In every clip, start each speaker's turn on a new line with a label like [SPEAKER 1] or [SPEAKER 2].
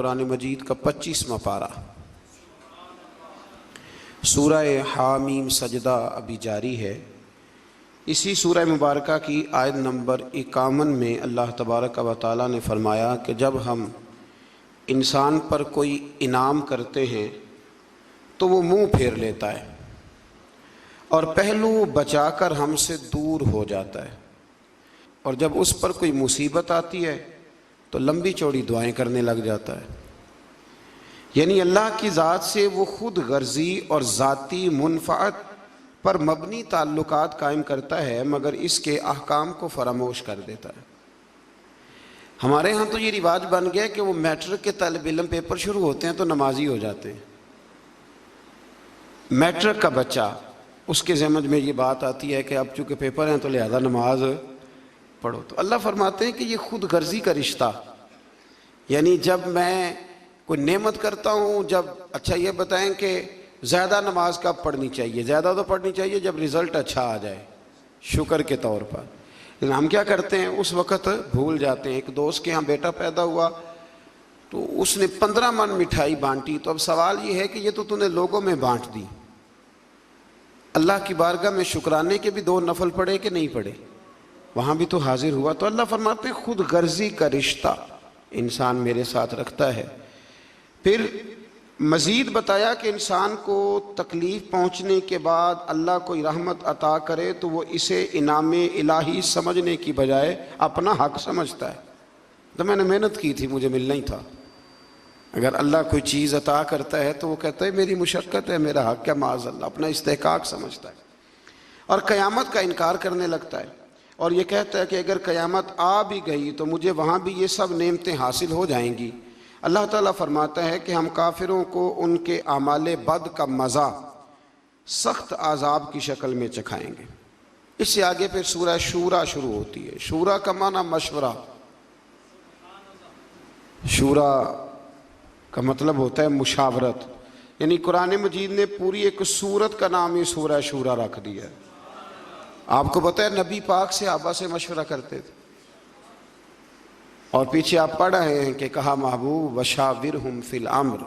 [SPEAKER 1] قرآن مجید کا 25واں پارہ، سورہ حامیم سجدہ ابھی جاری ہے۔ اسی سورہ مبارکہ کی آیت نمبر 51 میں اللہ تبارک و تعالیٰ نے فرمایا کہ جب ہم انسان پر کوئی انعام کرتے ہیں تو وہ منہ پھیر لیتا ہے اور پہلو بچا کر ہم سے دور ہو جاتا ہے، اور جب اس پر کوئی مصیبت آتی ہے تو لمبی چوڑی دعائیں کرنے لگ جاتا ہے۔ یعنی اللہ کی ذات سے وہ خود غرضی اور ذاتی منفعت پر مبنی تعلقات قائم کرتا ہے، مگر اس کے احکام کو فراموش کر دیتا ہے۔ ہمارے ہاں تو یہ رواج بن گیا کہ وہ میٹرک کے طالب علم پیپر شروع ہوتے ہیں تو نمازی ہو جاتے ہیں۔ میٹرک کا بچہ، اس کے ذہن میں یہ بات آتی ہے کہ اب چونکہ پیپر ہیں تو لہذا نماز پڑھو۔ تو اللہ فرماتے ہیں کہ یہ خود غرضی کا رشتہ، یعنی جب میں کوئی نعمت کرتا ہوں، جب اچھا یہ بتائیں کہ زیادہ نماز کب پڑھنی چاہیے؟ زیادہ تو پڑھنی چاہیے جب رزلٹ اچھا آ جائے، شکر کے طور پر۔ لیکن ہم کیا کرتے ہیں، اس وقت بھول جاتے ہیں۔ ایک دوست کے ہاں بیٹا پیدا ہوا تو اس نے 15 من مٹھائی بانٹی، تو اب سوال یہ ہے کہ یہ تو نے لوگوں میں بانٹ دی، اللہ کی بارگاہ میں شکرانے کے بھی 2 نفل پڑھے کہ نہیں پڑھے؟ وہاں بھی تو حاضر ہوا۔ تو اللہ فرماتے ہیں خود غرضی کا رشتہ انسان میرے ساتھ رکھتا ہے۔ پھر مزید بتایا کہ انسان کو تکلیف پہنچنے کے بعد اللہ کوئی رحمت عطا کرے تو وہ اسے انعام الہی سمجھنے کی بجائے اپنا حق سمجھتا ہے۔ تو میں نے محنت کی تھی، مجھے ملنا ہی تھا۔ اگر اللہ کوئی چیز عطا کرتا ہے تو وہ کہتا ہے میری مشقت ہے، میرا حق ہے، معاذ اللہ، اپنا استحقاق سمجھتا ہے اور قیامت کا انکار کرنے لگتا ہے، اور یہ کہتا ہے کہ اگر قیامت آ بھی گئی تو مجھے وہاں بھی یہ سب نعمتیں حاصل ہو جائیں گی۔ اللہ تعالیٰ فرماتا ہے کہ ہم کافروں کو ان کے اعمال بد کا مزہ سخت عذاب کی شکل میں چکھائیں گے۔ اس سے آگے پھر سورہ شورا شروع ہوتی ہے۔ شورا کا معنی مشورہ، شورا کا مطلب ہوتا ہے مشاورت، یعنی قرآن مجید نے پوری ایک سورت کا نام ہی سورہ شورا رکھ دیا ہے۔ آپ کو پتہ ہے نبی پاک صحابہ سے مشورہ کرتے تھے، اور پیچھے آپ پڑھ رہے ہیں کہ کہا محبوب وشاورہم فی الامر،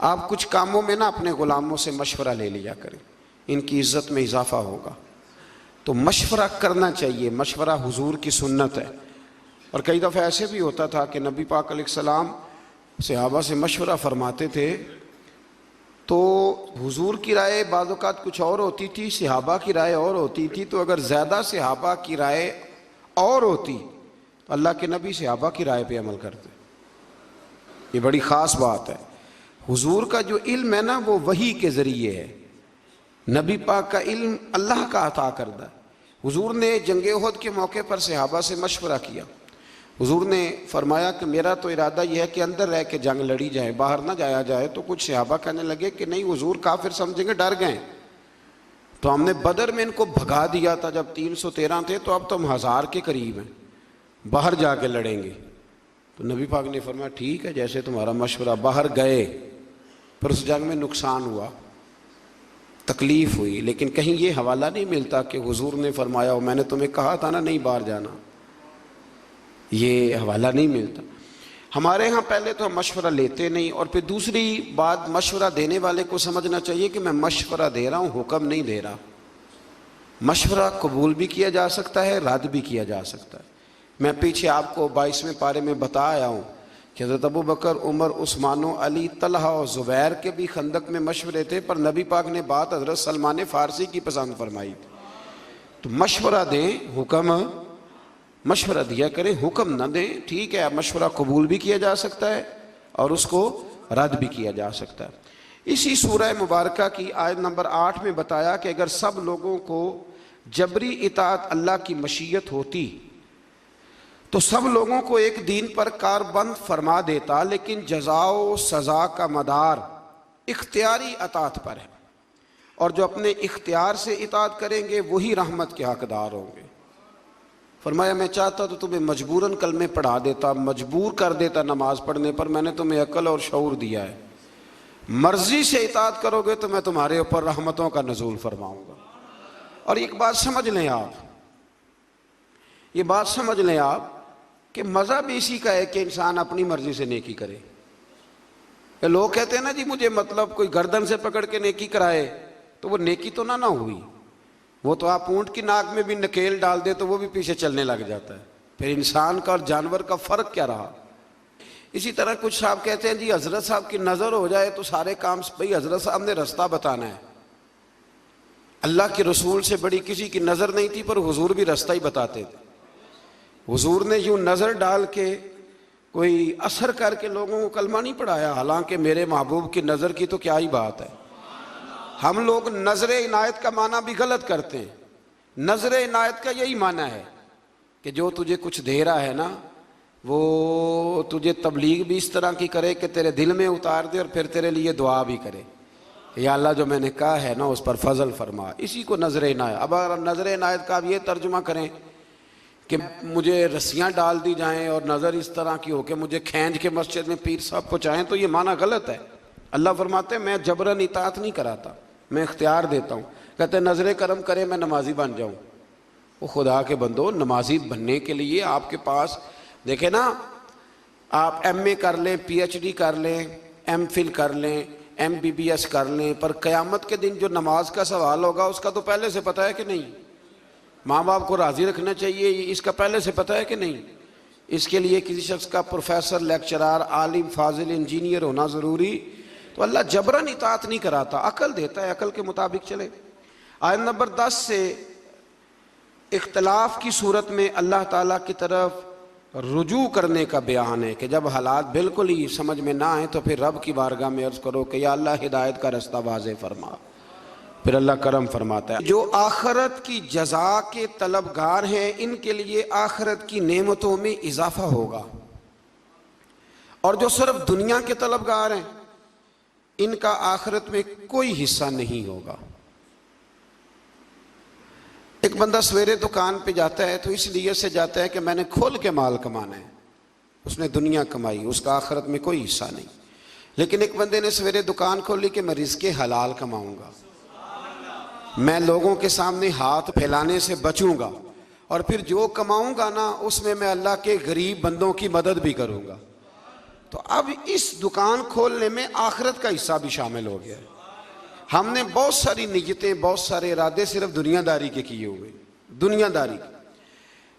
[SPEAKER 1] آپ کچھ کاموں میں نا اپنے غلاموں سے مشورہ لے لیا کریں، ان کی عزت میں اضافہ ہوگا۔ تو مشورہ کرنا چاہیے، مشورہ حضور کی سنت ہے۔ اور کئی دفعہ ایسے بھی ہوتا تھا کہ نبی پاک علیہ السلام صحابہ سے مشورہ فرماتے تھے تو حضور کی رائے بعض اوقات کچھ اور ہوتی تھی، صحابہ کی رائے اور ہوتی تھی۔ تو اگر زیادہ صحابہ کی رائے اور ہوتی تو اللہ کے نبی صحابہ کی رائے پہ عمل کرتے۔ یہ بڑی خاص بات ہے۔ حضور کا جو علم ہے نا وہ وحی کے ذریعے ہے، نبی پاک کا علم اللہ کا عطا کردہ ہے۔ حضور نے جنگ احد کے موقع پر صحابہ سے مشورہ کیا۔ حضور نے فرمایا کہ میرا تو ارادہ یہ ہے کہ اندر رہ کے جنگ لڑی جائے، باہر نہ جایا جائے۔ تو کچھ صحابہ کہنے لگے کہ نہیں حضور کافر سمجھیں گے، ڈر گئے۔ تو ہم نے بدر میں ان کو بھگا دیا تھا جب 313 تھے، تو اب تو ہم 1000 کے قریب ہیں، باہر جا کے لڑیں گے۔ تو نبی پاک نے فرمایا ٹھیک ہے جیسے تمہارا مشورہ۔ باہر گئے، پر اس جنگ میں نقصان ہوا، تکلیف ہوئی، لیکن کہیں یہ حوالہ نہیں ملتا کہ حضور نے فرمایا ہو میں نے تمہیں کہا تھا نا نہیں باہر جانا، یہ حوالہ نہیں ملتا۔ ہمارے ہاں پہلے تو ہم مشورہ لیتے نہیں، اور پھر دوسری بات مشورہ دینے والے کو سمجھنا چاہیے کہ میں مشورہ دے رہا ہوں، حکم نہیں دے رہا۔ مشورہ قبول بھی کیا جا سکتا ہے، رد بھی کیا جا سکتا ہے۔ میں پیچھے آپ کو 22ویں پارے میں بتا آیا ہوں کہ حضرت ابو بکر، عمر، عثمان و علی، طلحہ اور زبیر کے بھی خندق میں مشورے تھے، پر نبی پاک نے بات حضرت سلمان فارسی کی پسند فرمائی تھی۔ تو مشورہ دیں، حکم مشورہ دیا کریں، حکم نہ دیں۔ ٹھیک ہے، مشورہ قبول بھی کیا جا سکتا ہے اور اس کو رد بھی کیا جا سکتا ہے۔ اسی سورہ مبارکہ کی آیت نمبر 8 میں بتایا کہ اگر سب لوگوں کو جبری اطاعت اللہ کی مشیت ہوتی تو سب لوگوں کو ایک دین پر کاربند فرما دیتا، لیکن جزا و سزا کا مدار اختیاری اطاعت پر ہے، اور جو اپنے اختیار سے اطاعت کریں گے وہی رحمت کے حقدار ہوں گے۔ فرمایا میں چاہتا تو تمہیں مجبوراً کلمے پڑھا دیتا، مجبور کر دیتا نماز پڑھنے پر، میں نے تمہیں عقل اور شعور دیا ہے، مرضی سے اطاعت کرو گے تو میں تمہارے اوپر رحمتوں کا نزول فرماؤں گا۔ اور ایک بات سمجھ لیں آپ، یہ بات سمجھ لیں آپ کہ مذہب اسی کا ہے کہ انسان اپنی مرضی سے نیکی کرے۔ کہ لوگ کہتے ہیں نا جی مجھے مطلب کوئی گردن سے پکڑ کے نیکی کرائے، تو وہ نیکی تو نہ ہوئی، وہ تو آپ اونٹ کی ناک میں بھی نکیل ڈال دے تو وہ بھی پیچھے چلنے لگ جاتا ہے، پھر انسان کا اور جانور کا فرق کیا رہا؟ اسی طرح کچھ صاحب کہتے ہیں جی حضرت صاحب کی نظر ہو جائے تو سارے کام، بھئی حضرت صاحب نے رستہ بتانا ہے، اللہ کے رسول سے بڑی کسی کی نظر نہیں تھی، پر حضور بھی رستہ ہی بتاتے تھے۔ حضور نے یوں نظر ڈال کے کوئی اثر کر کے لوگوں کو کلمہ نہیں پڑھایا، حالانکہ میرے محبوب کی نظر کی تو کیا ہی بات ہے۔ ہم لوگ نظر عنایت کا معنی بھی غلط کرتے ہیں۔ نظر عنایت کا یہی معنی ہے کہ جو تجھے کچھ دے رہا ہے نا، وہ تجھے تبلیغ بھی اس طرح کی کرے کہ تیرے دل میں اتار دے، اور پھر تیرے لیے دعا بھی کرے، یا اللہ جو میں نے کہا ہے نا اس پر فضل فرما، اسی کو نظر عنایت۔ اب اگر نظر عنایت کا اب یہ ترجمہ کریں کہ مجھے رسیاں ڈال دی جائیں اور نظر اس طرح کی ہو کہ مجھے کھینچ کے مسجد میں پیر صاحب پہنچائیں، تو یہ معنی غلط ہے۔ اللہ فرماتے ہیں میں جبراً اطاعت نہیں کراتا، میں اختیار دیتا ہوں۔ کہتے ہیں نظر کرم کرے میں نمازی بن جاؤں۔ وہ خدا کے بندو، نمازی بننے کے لیے آپ کے پاس دیکھیں نا، آپ ایم اے کر لیں، پی ایچ ڈی کر لیں، ایم فل کر لیں، ایم بی بی ایس کر لیں، پر قیامت کے دن جو نماز کا سوال ہوگا اس کا تو پہلے سے پتہ ہے کہ نہیں؟ ماں باپ کو راضی رکھنا چاہیے، اس کا پہلے سے پتہ ہے کہ نہیں؟ اس کے لیے کسی شخص کا پروفیسر، لیکچرار، عالم، فاضل، انجینئر ہونا ضروری؟ تو اللہ جبراً اطاعت نہیں کراتا، عقل دیتا ہے، عقل کے مطابق چلے۔ آیت نمبر 10 سے اختلاف کی صورت میں اللہ تعالیٰ کی طرف رجوع کرنے کا بیان ہے کہ جب حالات بالکل ہی سمجھ میں نہ آئیں تو پھر رب کی بارگاہ میں عرض کرو کہ یا اللہ ہدایت کا رستہ واضح فرما، پھر اللہ کرم فرماتا ہے۔ جو آخرت کی جزا کے طلبگار ہیں ان کے لیے آخرت کی نعمتوں میں اضافہ ہوگا، اور جو صرف دنیا کے طلبگار ہیں ان کا آخرت میں کوئی حصہ نہیں ہوگا۔ ایک بندہ سویرے دکان پہ جاتا ہے تو اس لیے سے جاتا ہے کہ میں نے کھول کے مال کمانا ہے، اس نے دنیا کمائی، اس کا آخرت میں کوئی حصہ نہیں۔ لیکن ایک بندے نے سویرے دکان کھولی کہ میں رزق حلال کماؤں گا، میں لوگوں کے سامنے ہاتھ پھیلانے سے بچوں گا، اور پھر جو کماؤں گا نا اس میں اللہ کے غریب بندوں کی مدد بھی کروں گا، تو اب اس دکان کھولنے میں آخرت کا حصہ بھی شامل ہو گیا۔ ہم نے بہت ساری نیتیں، بہت سارے ارادے صرف دنیا داری کے کیے ہوئے، دنیا داری۔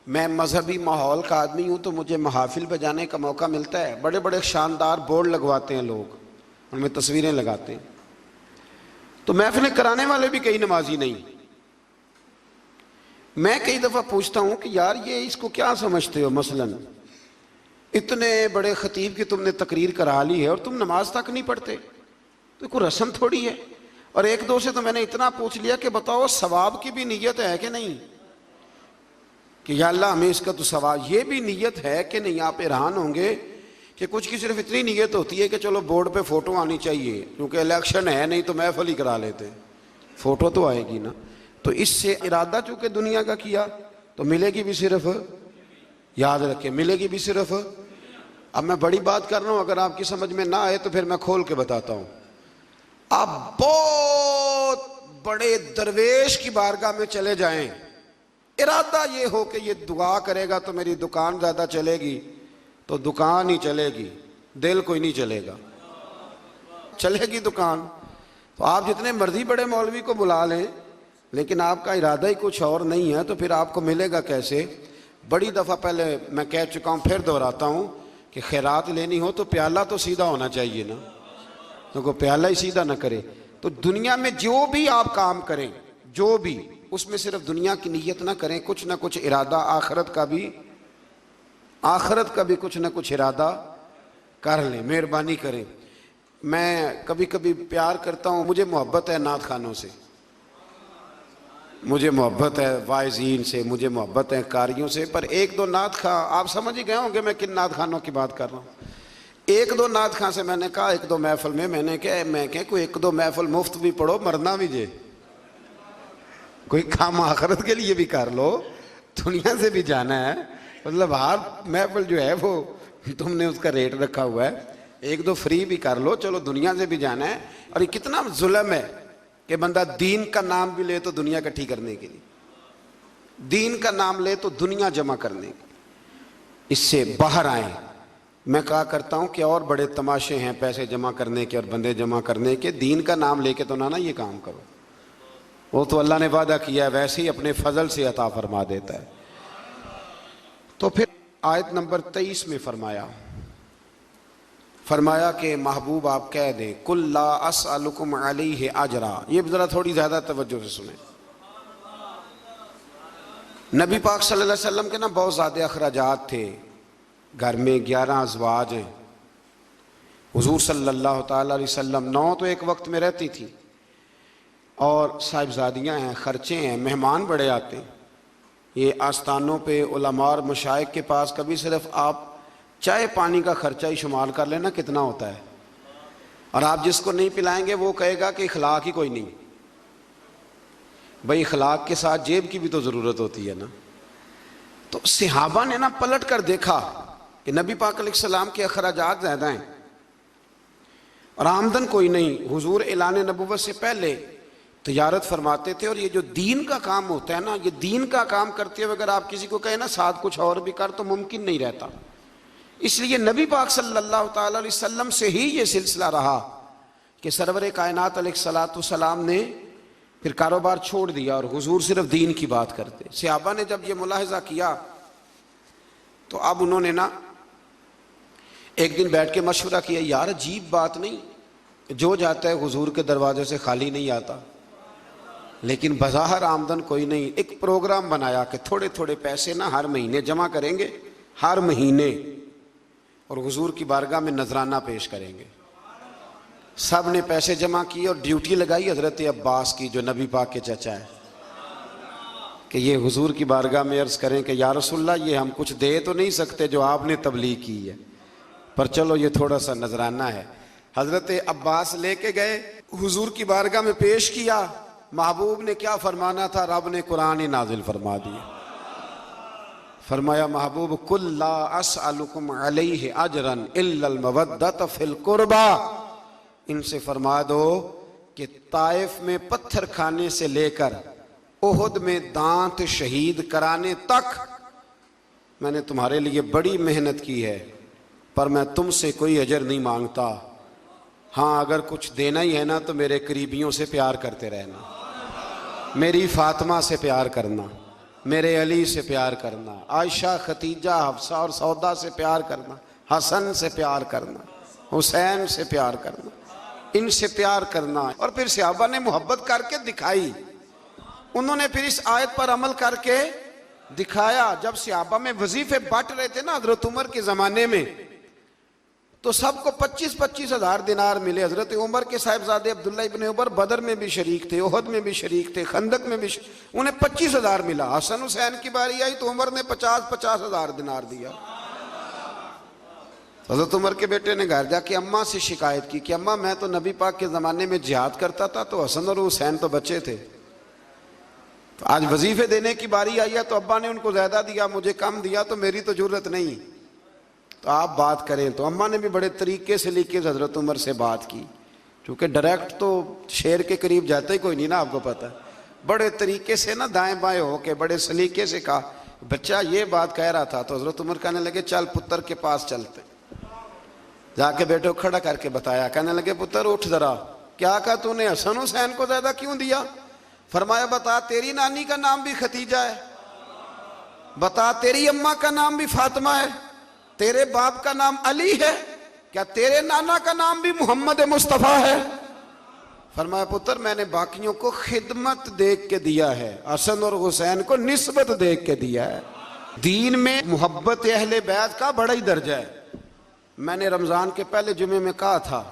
[SPEAKER 1] میں مذہبی ماحول کا آدمی ہوں تو مجھے محافل پہ جانے کا موقع ملتا ہے، بڑے بڑے شاندار بورڈ لگواتے ہیں لوگ، ان میں تصویریں لگاتے ہیں، تو محفلیں کرانے والے بھی کئی نمازی نہیں۔ میں کئی دفعہ پوچھتا ہوں کہ یار یہ اس کو کیا سمجھتے ہو، مثلاً اتنے بڑے خطیب کی تم نے تقریر کرا لی ہے اور تم نماز تک نہیں پڑھتے، تو کوئی رسم تھوڑی ہے۔ اور ایک دو سے تو میں نے اتنا پوچھ لیا کہ بتاؤ ثواب کی بھی نیت ہے کہ نہیں، کہ یا اللہ ہمیں اس کا تو ثواب، یہ بھی نیت ہے کہ نہیں؟ آپ حیران ہوں گے کہ کچھ کی صرف اتنی نیت ہوتی ہے کہ چلو بورڈ پہ فوٹو آنی چاہیے، کیونکہ الیکشن ہے، نہیں تو محفل ہی کرا لیتے، فوٹو تو آئے گی نا۔ تو اس سے ارادہ چونکہ دنیا کا کیا تو ملے گی بھی صرف، یاد رکھیں ملے گی بھی صرف۔ اب میں بڑی بات کر رہا ہوں، اگر آپ کی سمجھ میں نہ آئے تو پھر میں کھول کے بتاتا ہوں۔ آپ بہت بڑے درویش کی بارگاہ میں چلے جائیں، ارادہ یہ ہو کہ یہ دعا کرے گا تو میری دکان زیادہ چلے گی، تو دکان ہی چلے گی، دل کوئی نہیں چلے گا، چلے گی دکان۔ تو آپ جتنے مرضی بڑے مولوی کو بلا لیں، لیکن آپ کا ارادہ ہی کچھ اور نہیں ہے تو پھر آپ کو ملے گا کیسے؟ بڑی دفعہ پہلے میں کہہ چکا ہوں، پھر دہراتا ہوں کہ خیرات لینی ہو تو پیالہ تو سیدھا ہونا چاہیے نا، تو پیالہ ہی سیدھا نہ کرے۔ تو دنیا میں جو بھی آپ کام کریں، جو بھی، اس میں صرف دنیا کی نیت نہ کریں، کچھ نہ کچھ ارادہ آخرت کا بھی کچھ نہ کچھ ارادہ کر لیں، مہربانی کریں۔ میں کبھی کبھی پیار کرتا ہوں، مجھے محبت ہے نعت خوانوں سے، مجھے محبت ہے واعظین سے، مجھے محبت ہے قاریوں سے، پر ایک دو نعت خواں، آپ سمجھ ہی گئے ہوں گے میں کن نعت خوانوں کی بات کر رہا ہوں۔ ایک دو نعت خواں سے میں نے کہا، ایک دو محفل میں کہ کوئی ایک دو محفل مفت بھی پڑھو، مرنا بھی جے، کوئی کام آخرت کے لیے بھی کر لو، دنیا سے بھی جانا ہے، مطلب ہر محفل جو ہے وہ تم نے اس کا ریٹ رکھا ہوا ہے، ایک دو فری بھی کر لو، چلو دنیا سے بھی جانا ہے۔ اور یہ کتنا ظلم ہے کہ بندہ دین کا نام بھی لے تو دنیا اکٹھی کرنے کے لیے، دین کا نام لے تو دنیا جمع کرنے کے، اس سے باہر آئیں۔ میں کہا کرتا ہوں کہ اور بڑے تماشے ہیں پیسے جمع کرنے کے اور بندے جمع کرنے کے، دین کا نام لے کے تو نہ یہ کام کرو، وہ تو اللہ نے وعدہ کیا ہے ویسے ہی اپنے فضل سے عطا فرما دیتا ہے۔ تو پھر آیت نمبر 23 میں فرمایا کہ محبوب آپ کہہ دیں قُل لَا أَسْأَلُكُمْ عَلَيْهِ أَجْرًا۔ یہ ذرا تھوڑی زیادہ توجہ سے سنیں۔ نبی پاک صلی اللہ علیہ وسلم کے نا بہت زیادہ اخراجات تھے، گھر میں 11 ازواج ہیں، حضور صلی اللہ تعالیٰ علیہ وسلم 9 تو ایک وقت میں رہتی تھی، اور صاحبزادیاں ہیں، خرچے ہیں، مہمان بڑے آتے ہیں۔ یہ آستانوں پہ علماء اور مشائخ کے پاس کبھی صرف آپ چائے پانی کا خرچہ ہی شمار کر لینا کتنا ہوتا ہے، اور آپ جس کو نہیں پلائیں گے وہ کہے گا کہ اخلاق ہی کوئی نہیں۔ بھئی اخلاق کے ساتھ جیب کی بھی تو ضرورت ہوتی ہے نا۔ تو صحابہ نے نا پلٹ کر دیکھا کہ نبی پاک علیہ السلام کے اخراجات زیادہ ہیں اور آمدن کوئی نہیں۔ حضور اعلان نبوت سے پہلے تجارت فرماتے تھے، اور یہ جو دین کا کام ہوتا ہے نا، یہ دین کا کام کرتے ہوئے اگر آپ کسی کو کہیں نا ساتھ کچھ اور بھی کر تو ممکن نہیں رہتا۔ اس لیے نبی پاک صلی اللہ تعالیٰ علیہ وسلم سے ہی یہ سلسلہ رہا کہ سرور کائنات علیہ الصلاۃ والسلام نے پھر کاروبار چھوڑ دیا اور حضور صرف دین کی بات کرتے۔ صحابہ نے جب یہ ملاحظہ کیا تو اب انہوں نے نا ایک دن بیٹھ کے مشورہ کیا، یار عجیب بات نہیں، جو جاتا ہے حضور کے دروازے سے خالی نہیں آتا، لیکن بظاہر آمدن کوئی نہیں۔ ایک پروگرام بنایا کہ تھوڑے تھوڑے پیسے نا ہر مہینے جمع کریں گے، ہر مہینے، اور حضور کی بارگاہ میں نذرانہ پیش کریں گے۔ سب نے پیسے جمع کیے اور ڈیوٹی لگائی حضرت عباس کی جو نبی پاک کے چچا ہے، کہ یہ حضور کی بارگاہ میں عرض کریں کہ یا رسول اللہ یہ ہم کچھ دے تو نہیں سکتے جو آپ نے تبلیغ کی ہے، پر چلو یہ تھوڑا سا نذرانہ ہے۔ حضرت عباس لے کے گئے، حضور کی بارگاہ میں پیش کیا۔ محبوب نے کیا فرمانا تھا، رب نے قرآن نازل فرما دیا۔ فرمایا محبوب قُل لَا أَسْأَلُكُمْ عَلَيْهِ أَجْرًا إِلَّا الْمَوَدَّةَ فِي الْقُرْبَى۔ ان سے فرما دو کہ طائف میں پتھر کھانے سے لے کر احد میں دانت شہید کرانے تک میں نے تمہارے لیے بڑی محنت کی ہے، پر میں تم سے کوئی اجر نہیں مانگتا۔ ہاں اگر کچھ دینا ہی ہے نا تو میرے قریبیوں سے پیار کرتے رہنا، میری فاطمہ سے پیار کرنا، میرے علی سے پیار کرنا، عائشہ ختیجہ حفصہ اور سودا سے پیار کرنا، حسن سے پیار کرنا، حسین سے پیار کرنا، ان سے پیار کرنا۔ اور پھر صحابہ نے محبت کر کے دکھائی، انہوں نے پھر اس آیت پر عمل کر کے دکھایا۔ جب صحابہ میں وظیفے بانٹ رہے تھے نا حضرت عمر کے زمانے میں، تو سب کو 25-25 ہزار دینار ملے۔ حضرت عمر کے صاحبزادے عبداللہ ابن عمر بدر میں بھی شریک تھے، احد میں بھی شریک تھے، خندق میں بھی انہیں 25 ہزار ملا۔ حسن حسین کی باری آئی تو عمر نے 50-50 ہزار دینار دیا۔ حضرت عمر کے بیٹے نے گھر جا کے اماں سے شکایت کی کہ اماں میں تو نبی پاک کے زمانے میں جہاد کرتا تھا تو حسن اور حسین تو بچے تھے، تو آج وظیفے دینے کی باری آئی ہے تو ابا نے ان کو زیادہ دیا، مجھے کم دیا، تو میری تو ضرورت نہیں، تو آپ بات کریں۔ تو اماں نے بھی بڑے طریقے سے لے کے حضرت عمر سے بات کی، کیونکہ ڈائریکٹ تو شیر کے قریب جاتا ہی کوئی نہیں نا، آپ کو پتہ ہے۔ بڑے طریقے سے نا دائیں بائیں ہو کے بڑے سلیقے سے کہا، بچہ یہ بات کہہ رہا تھا، تو حضرت عمر کہنے لگے چل پتر کے پاس چلتے۔ جا کے بیٹے کو کھڑا کر کے بتایا، کہنے لگے پتر اٹھ ذرا، کیا کہا تو نے حسن حسین کو زیادہ کیوں دیا؟ فرمایا بتا تیری نانی کا نام بھی ختیجہ ہے، بتا تیری اماں کا نام بھی فاطمہ ہے، تیرے باپ کا نام علی ہے، کیا تیرے نانا کا نام بھی محمد مصطفیٰ ہے؟ فرمایا پتر میں نے باقیوں کو خدمت دیکھ کے دیا ہے، حسن اور حسین کو نسبت دیکھ کے دیا ہے۔ دین میں محبت اہل بیت کا بڑا ہی درجہ ہے۔ میں نے رمضان کے پہلے جمعے میں کہا تھا،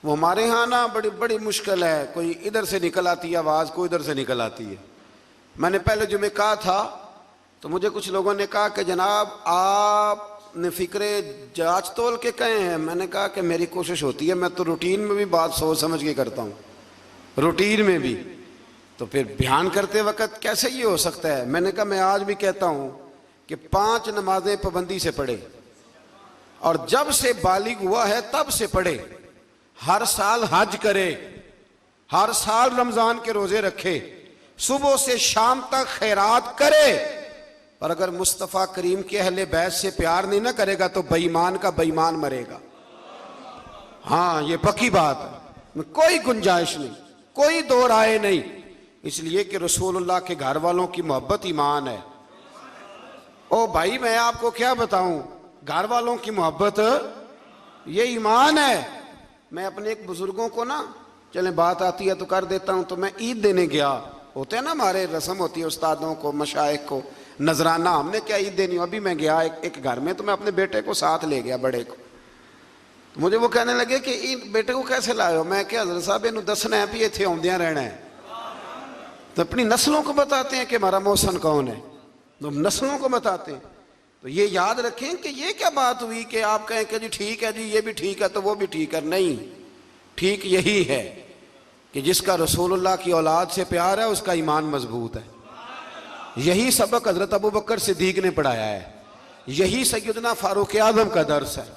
[SPEAKER 1] وہ ہمارے ہاں نا بڑی مشکل ہے، کوئی ادھر سے نکل آتی ہے آواز، کوئی ادھر سے نکل آتی ہے۔ میں نے پہلے جمعے کہا تھا تو مجھے کچھ لوگوں نے کہا کہ جناب آپ نے فکرے جانچ تول کے کہے ہیں۔ میں نے کہا کہ میری کوشش ہوتی ہے، میں تو روٹین میں بھی بات سوچ سمجھ کے کرتا ہوں، روٹین میں بھی، تو پھر بیان کرتے وقت کیسے یہ ہو سکتا ہے؟ میں نے کہا میں آج بھی کہتا ہوں کہ 5 نمازیں پابندی سے پڑھے، اور جب سے بالغ ہوا ہے تب سے پڑھے، ہر سال حج کرے، ہر سال رمضان کے روزے رکھے، صبح سے شام تک خیرات کرے، اور اگر مصطفیٰ کریم کے اہل بیت سے پیار نہیں نہ کرے گا تو بے ایمان کا بے ایمان مرے گا. ہاں یہ پکی بات ہے, کوئی گنجائش نہیں, کوئی دو رائے نہیں. اس لیے کہ رسول اللہ کے گھر والوں کی محبت ایمان ہے. او بھائی میں آپ کو کیا بتاؤں, گھر والوں کی محبت یہ ایمان ہے. میں اپنے ایک بزرگوں کو نا, چلیں بات آتی ہے تو کر دیتا ہوں, تو میں عید دینے گیا. ہوتے ہیں نا ہمارے رسم ہوتی ہے استادوں کو مشائخ کو نذرانہ, ہم نے کیا عید دینی. ابھی میں گیا ایک گھر میں, تو میں اپنے بیٹے کو ساتھ لے گیا, بڑے کو. تو مجھے وہ کہنے لگے کہ بیٹے کو کیسے لائے ہو. میں کہ حضرت صاحب انہوں دسنا ہے بھی اتنے آمدیاں رہنا ہے. تو اپنی نسلوں کو بتاتے ہیں کہ ہمارا محسن کون ہے, تو نسلوں کو بتاتے ہیں. تو یہ یاد رکھیں کہ یہ کیا بات ہوئی کہ آپ کہیں کہ جی ٹھیک ہے جی یہ بھی ٹھیک ہے تو وہ بھی ٹھیک ہے. نہیں, ٹھیک یہی ہے کہ جس کا رسول اللہ کی اولاد سے پیار ہے اس کا ایمان مضبوط ہے. یہی سبق حضرت ابوبکر صدیق نے پڑھایا ہے, یہی سیدنا فاروق اعظم کا درس ہے.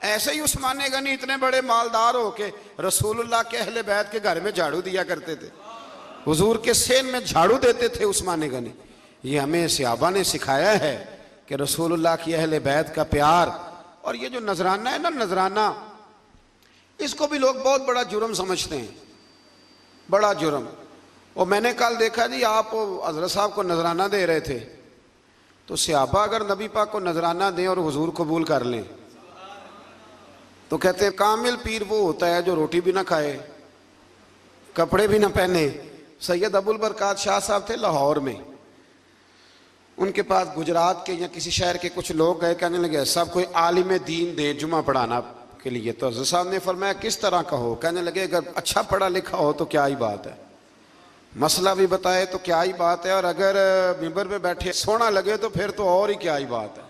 [SPEAKER 1] ایسے ہی عثمان غنی اتنے بڑے مالدار ہو کے رسول اللہ کے اہل بیت کے گھر میں جھاڑو دیا کرتے تھے, حضور کے سین میں جھاڑو دیتے تھے عثمان غنی. یہ ہمیں صحابہ نے سکھایا ہے کہ رسول اللہ کی اہل بیت کا پیار. اور یہ جو نذرانہ ہے نا, نذرانہ, اس کو بھی لوگ بہت بڑا جرم سمجھتے ہیں, بڑا جرم. اور میں نے کل دیکھا جی آپ حضرت صاحب کو نذرانہ دے رہے تھے, تو صحابہ اگر نبی پاک کو نذرانہ دیں اور حضور قبول کر لیں تو کہتے ہیں کامل پیر وہ ہوتا ہے جو روٹی بھی نہ کھائے, کپڑے بھی نہ پہنے. سید ابو البرکات شاہ صاحب تھے لاہور میں, ان کے پاس گجرات کے یا کسی شہر کے کچھ لوگ گئے, کہنے لگے سب کوئی عالم دین دے جمعہ پڑھانا کے لیے. تو حضرت صاحب نے فرمایا کس طرح کا ہو. کہنے لگے اگر اچھا پڑھا لکھا ہو تو کیا ہی بات ہے, مسئلہ بھی بتائے تو کیا ہی بات ہے, اور اگر ممبر پہ بیٹھے سونا لگے تو پھر تو اور ہی کیا ہی بات ہے.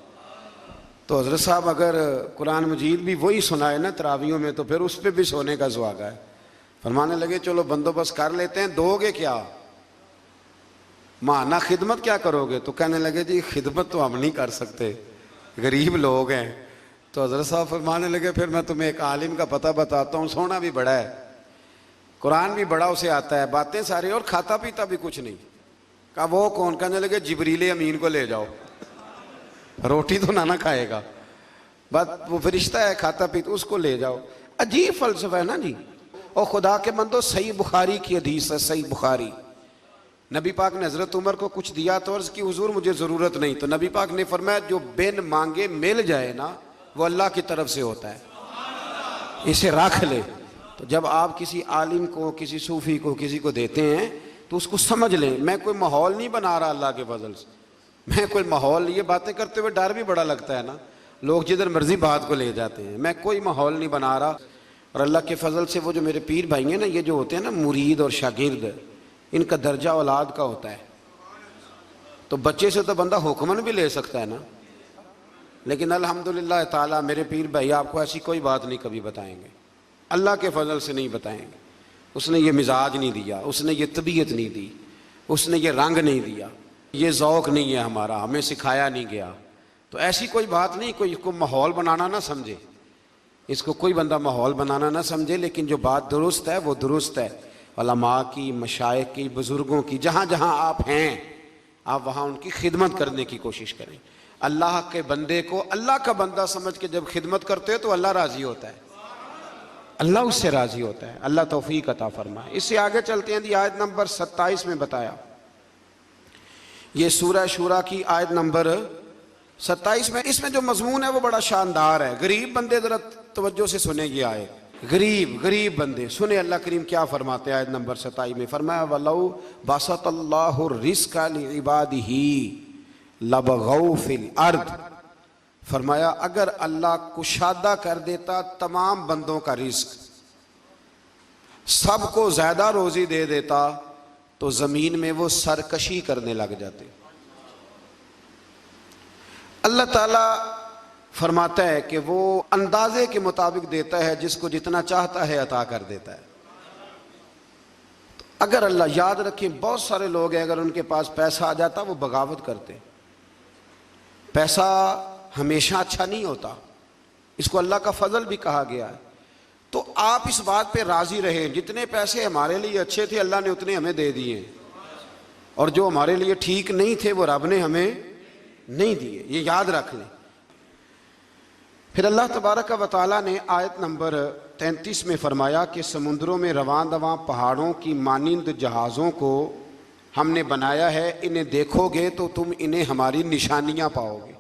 [SPEAKER 1] تو حضرت صاحب اگر قرآن مجید بھی وہی سنائے نا تراویوں میں تو پھر اس پہ بھی سونے کا سواگا ہے. فرمانے لگے چلو بندوبست کر لیتے ہیں, دو گے کیا, مانا خدمت کیا کرو گے. تو کہنے لگے جی خدمت تو ہم نہیں کر سکتے, غریب لوگ ہیں. تو حضرت صاحب فرمانے لگے پھر میں تمہیں ایک عالم کا پتہ بتاتا ہوں, سونا بھی بڑا ہے, قرآن بھی بڑا اسے آتا ہے, باتیں ساری, اور کھاتا پیتا بھی کچھ نہیں. کہا وہ کون. کہنے لگے جبریل امین کو لے جاؤ, روٹی تو نہ کھائے گا, بس وہ فرشتہ ہے کھاتا پیتا, اس کو لے جاؤ. عجیب فلسفہ ہے نا جی. اور خدا کے بندو صحیح بخاری کی حدیث ہے, صحیح بخاری. نبی پاک نے حضرت عمر کو کچھ دیا تو عرض کی حضور مجھے ضرورت نہیں. تو نبی پاک نے فرمایا جو بن مانگے مل جائے نا وہ اللہ کی طرف سے ہوتا ہے, اسے رکھ لے. تو جب آپ کسی عالم کو, کسی صوفی کو, کسی کو دیتے ہیں تو اس کو سمجھ لیں میں کوئی ماحول نہیں بنا رہا اللہ کے فضل سے, میں کوئی ماحول, یہ باتیں کرتے ہوئے ڈر بھی بڑا لگتا ہے نا, لوگ جدھر مرضی بات کو لے جاتے ہیں. میں کوئی ماحول نہیں بنا رہا. اور اللہ کے فضل سے وہ جو میرے پیر بھائی ہیں نا, یہ جو ہوتے ہیں نا مرید اور شاگرد, ان کا درجہ اولاد کا ہوتا ہے. تو بچے سے تو بندہ حکمن بھی لے سکتا ہے نا, لیکن الحمدللہ تعالیٰ میرے پیر بھائی آپ کو ایسی کوئی بات نہیں کبھی بتائیں گے, اللہ کے فضل سے نہیں بتائیں گے. اس نے یہ مزاج نہیں دیا, اس نے یہ طبیعت نہیں دی, اس نے یہ رنگ نہیں دیا, یہ ذوق نہیں ہے ہمارا, ہمیں سکھایا نہیں گیا. تو ایسی کوئی بات نہیں, کوئی اس کو ماحول بنانا نہ سمجھے, اس کو کوئی بندہ ماحول بنانا نہ سمجھے. لیکن جو بات درست ہے وہ درست ہے. علماء کی, مشائخ کی, بزرگوں کی, جہاں جہاں آپ ہیں آپ وہاں ان کی خدمت کرنے کی کوشش کریں. اللہ کے بندے کو اللہ کا بندہ سمجھ کے جب خدمت کرتے ہو تو اللہ راضی ہوتا ہے, اللہ اس سے راضی ہوتا ہے. اللہ توفیق عطا فرمائے. اس سے آگے چلتے ہیں. آیت نمبر 27 میں بتایا, یہ سورہ شورا کی آیت نمبر 27 میں, اس میں جو مضمون ہے وہ بڑا شاندار ہے. غریب بندے ذرا توجہ سے سنیں گی آیت. غریب بندے سنیں اللہ کریم کیا فرماتے ہیں. آیت نمبر 27 میں فرمایا وَلَوْ بَسَطَ اللَّهُ الرِّزْقَ لِعِبَادِهِ لَبَغَوْا فِي الْأَرْضِ. فرمایا اگر اللہ کشادہ کر دیتا تمام بندوں کا رزق, سب کو زیادہ روزی دے دیتا تو زمین میں وہ سرکشی کرنے لگ جاتے. اللہ تعالیٰ فرماتا ہے کہ وہ اندازے کے مطابق دیتا ہے, جس کو جتنا چاہتا ہے عطا کر دیتا ہے. اگر اللہ, یاد رکھیں بہت سارے لوگ ہیں اگر ان کے پاس پیسہ آ جاتا وہ بغاوت کرتے. پیسہ ہمیشہ اچھا نہیں ہوتا, اس کو اللہ کا فضل بھی کہا گیا ہے. تو آپ اس بات پہ راضی رہیں, جتنے پیسے ہمارے لیے اچھے تھے اللہ نے اتنے ہمیں دے دیے, اور جو ہمارے لیے ٹھیک نہیں تھے وہ رب نے ہمیں نہیں دیے، یہ یاد رکھ لیں۔ پھر اللہ تبارک و تعالیٰ نے آیت نمبر 33 میں فرمایا کہ سمندروں میں رواں دواں پہاڑوں کی مانند جہازوں کو ہم نے بنایا ہے، انہیں دیکھو گے تو تم انہیں ہماری نشانیاں پاؤ گے،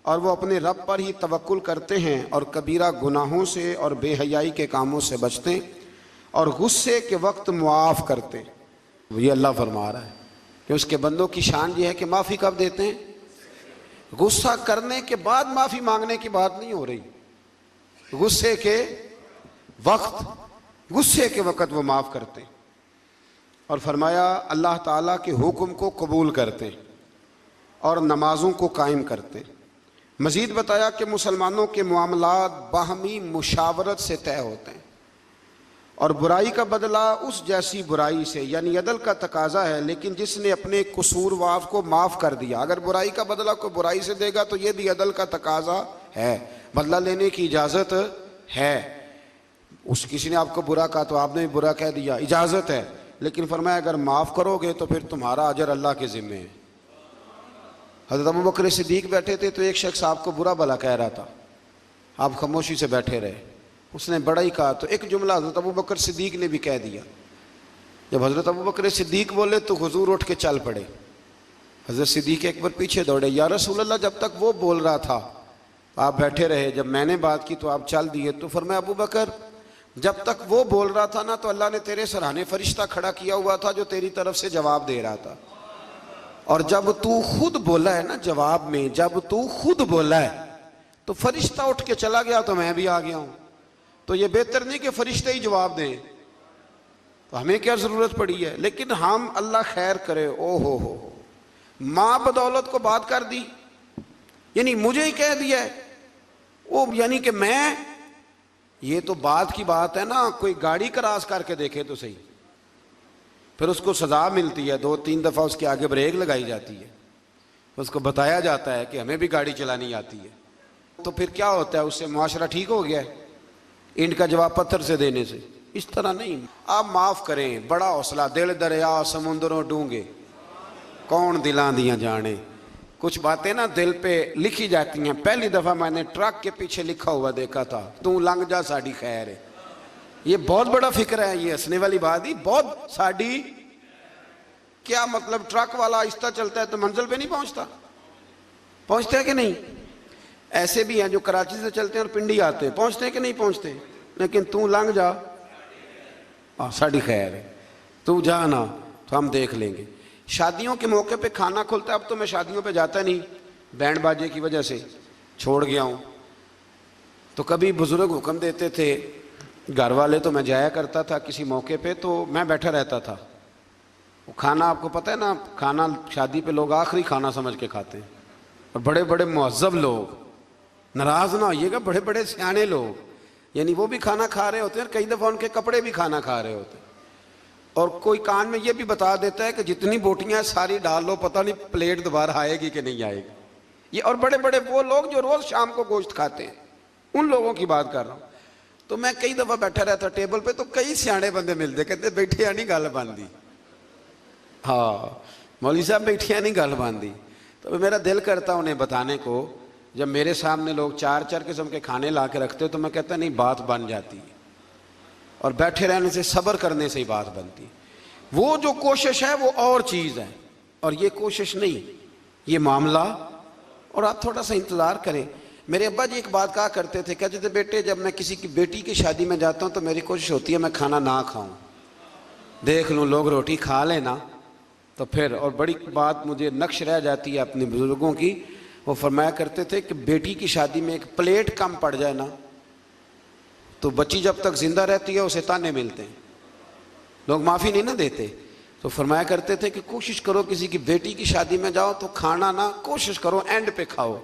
[SPEAKER 1] اور وہ اپنے رب پر ہی توکل کرتے ہیں اور کبیرہ گناہوں سے اور بے حیائی کے کاموں سے بچتے ہیں اور غصے کے وقت معاف کرتے ہیں۔ یہ اللہ فرما رہا ہے کہ اس کے بندوں کی شان یہ ہے کہ معافی کب دیتے ہیں؟ غصہ کرنے کے بعد معافی مانگنے کی بات نہیں ہو رہی، غصے کے وقت وہ معاف کرتے ہیں۔ اور فرمایا اللہ تعالیٰ کے حکم کو قبول کرتے ہیں اور نمازوں کو قائم کرتے ہیں۔ مزید بتایا کہ مسلمانوں کے معاملات باہمی مشاورت سے طے ہوتے ہیں، اور برائی کا بدلہ اس جیسی برائی سے، یعنی عدل کا تقاضا ہے، لیکن جس نے اپنے قصوروار کو معاف کر دیا، اگر برائی کا بدلہ کوئی برائی سے دے گا تو یہ بھی عدل کا تقاضا ہے، بدلہ لینے کی اجازت ہے۔ کسی نے آپ کو برا کہا تو آپ نے بھی برا کہہ دیا، اجازت ہے، لیکن فرمایا اگر معاف کرو گے تو پھر تمہارا اجر اللہ کے ذمے ہے۔ حضرت ابوبکر صدیق بیٹھے تھے تو ایک شخص آپ کو برا بھلا کہہ رہا تھا، آپ خاموشی سے بیٹھے رہے، اس نے بڑا ہی کہا تو ایک جملہ حضرت ابوبکر صدیق نے بھی کہہ دیا۔ جب حضرت ابوبکر صدیق بولے تو حضور اٹھ کے چل پڑے۔ حضرت صدیق اکبر پیچھے دوڑے، یا رسول اللہ جب تک وہ بول رہا تھا آپ بیٹھے رہے، جب میں نے بات کی تو آپ چل دیے۔ تو فرمایا ابوبکر جب تک وہ بول رہا تھا نا تو اللہ نے تیرے سرہانے فرشتہ کھڑا کیا ہوا تھا جو تیری طرف سے جواب دے رہا تھا، اور جب تو خود بولا ہے نا جواب میں، جب تو خود بولا ہے تو فرشتہ اٹھ کے چلا گیا تو میں بھی آ گیا ہوں، تو یہ بہتر نہیں کہ فرشتے ہی جواب دیں، تو ہمیں کیا ضرورت پڑی ہے؟ لیکن ہم اللہ خیر کرے، او ہو ماں بدولت کو بات کر دی، یعنی مجھے ہی کہہ دیا ہے وہ، یعنی کہ میں، یہ تو بات کی بات ہے نا، کوئی گاڑی کراس کر کے دیکھے تو صحیح، پھر اس کو سزا ملتی ہے، 2-3 دفعہ اس کے آگے بریک لگائی جاتی ہے، اس کو بتایا جاتا ہے کہ ہمیں بھی گاڑی چلانی آتی ہے، تو پھر کیا ہوتا ہے؟ اس سے معاشرہ ٹھیک ہو گیا ہے اینٹ کا جواب پتھر سے دینے سے؟ اس طرح نہیں، آپ معاف کریں، بڑا حوصلہ، دل دریا سمندروں ڈونگے کون دلاں دیاں جانے۔ کچھ باتیں نا دل پہ لکھی جاتی ہیں۔ پہلی دفعہ میں نے ٹرک کے پیچھے لکھا ہوا دیکھا تھا، تو لنگ جا ساڑی خیر ہے، یہ بہت بڑا فکر ہے، یہ ہنسنے والی بات ہی، بہت ساڑی، کیا مطلب؟ ٹرک والا آہستہ چلتا ہے تو منزل پہ نہیں پہنچتا ہے کہ نہیں؟ ایسے بھی ہیں جو کراچی سے چلتے ہیں اور پنڈی آتے ہیں، پہنچتے ہیں کہ نہیں پہنچتے؟ لیکن تو لنگ جا ساڑی خیر ہے، تو جانا تو ہم دیکھ لیں گے۔ شادیوں کے موقع پہ کھانا کھلتا ہے، اب تو میں شادیوں پہ جاتا نہیں، بینڈ باجے کی وجہ سے چھوڑ گیا ہوں، تو کبھی بزرگ حکم دیتے تھے، گھر والے تو میں جایا کرتا تھا کسی موقع پہ تو میں بیٹھا رہتا تھا۔ وہ کھانا آپ کو پتہ ہے نا، کھانا شادی پہ لوگ آخری کھانا سمجھ کے کھاتے ہیں، اور بڑے بڑے مہذب لوگ، ناراض نہ ہوئیے گا، بڑے بڑے سیانے لوگ، یعنی وہ بھی کھانا کھا رہے ہوتے ہیں، کئی دفعہ ان کے کپڑے بھی کھانا کھا رہے ہوتے ہیں، اور کوئی کان میں یہ بھی بتا دیتا ہے کہ جتنی بوٹیاں ساری ڈال لو، پتہ نہیں پلیٹ دوبارہ آئے گی کہ نہیں آئے گی۔ یہ اور بڑے بڑے وہ لوگ جو روز شام کو گوشت کھاتے ہیں، ان لوگوں کی بات کر رہا ہوں۔ تو میں کئی دفعہ بیٹھا رہتا ٹیبل پہ، تو کئی سیانے بندے ملتے، کہتے بیٹھے نہیں گل باندھی، ہاں مولوی صاحب بیٹھے نہیں گل باندھی، تو میرا دل کرتا انہیں بتانے کو، جب میرے سامنے لوگ 4 قسم کے کھانے لا کے رکھتے تو میں کہتا نہیں، بات بن جاتی ہے، اور بیٹھے رہنے سے، صبر کرنے سے ہی بات بنتی۔ وہ جو کوشش ہے وہ اور چیز ہے، اور یہ کوشش نہیں، یہ معاملہ، اور آپ تھوڑا سا انتظار کریں۔ میرے ابا جی ایک بات کہا کرتے تھے، کہتے تھے بیٹے جب میں کسی کی بیٹی کی شادی میں جاتا ہوں تو میری کوشش ہوتی ہے میں کھانا نہ کھاؤں، دیکھ لوں لوگ روٹی کھا لینا تو پھر، اور بڑی بات مجھے نقش رہ جاتی ہے اپنے بزرگوں کی، وہ فرمایا کرتے تھے کہ بیٹی کی شادی میں ایک پلیٹ کم پڑ جائے نا تو بچی جب تک زندہ رہتی ہے اسے تانے ملتے ہیں، لوگ معافی نہیں نہ دیتے۔ تو فرمایا کرتے تھے کہ کوشش کرو کسی کی بیٹی کی شادی میں جاؤ تو کھانا نہ، کوشش کرو اینڈ پہ کھاؤ،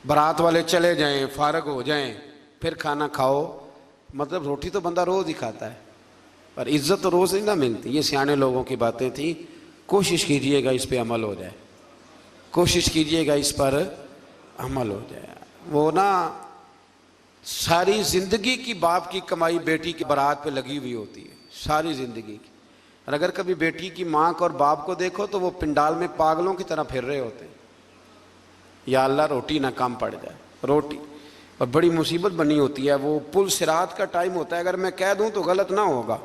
[SPEAKER 1] بارات والے چلے جائیں، فارغ ہو جائیں، پھر کھانا کھاؤ۔ مطلب روٹی تو بندہ روز ہی کھاتا ہے، پر عزت تو روز نہیں نہ ملتی۔ یہ سیانے لوگوں کی باتیں تھیں، کوشش کیجئے گا اس پہ عمل ہو جائے، کوشش کیجئے گا اس پر عمل ہو جائے۔ وہ نا ساری زندگی کی باپ کی کمائی بیٹی کی بارات پہ لگی ہوئی ہوتی ہے، ساری زندگی کی، اور اگر کبھی بیٹی کی ماں کو اور باپ کو دیکھو تو وہ پنڈال میں پاگلوں کی طرح پھر رہے ہوتے ہیں، یا اللہ روٹی نہ کم پڑ جائے، روٹی، اور بڑی مصیبت بنی ہوتی ہے۔ وہ پل صراط کا ٹائم ہوتا ہے، اگر میں کہہ دوں تو غلط نہ ہوگا،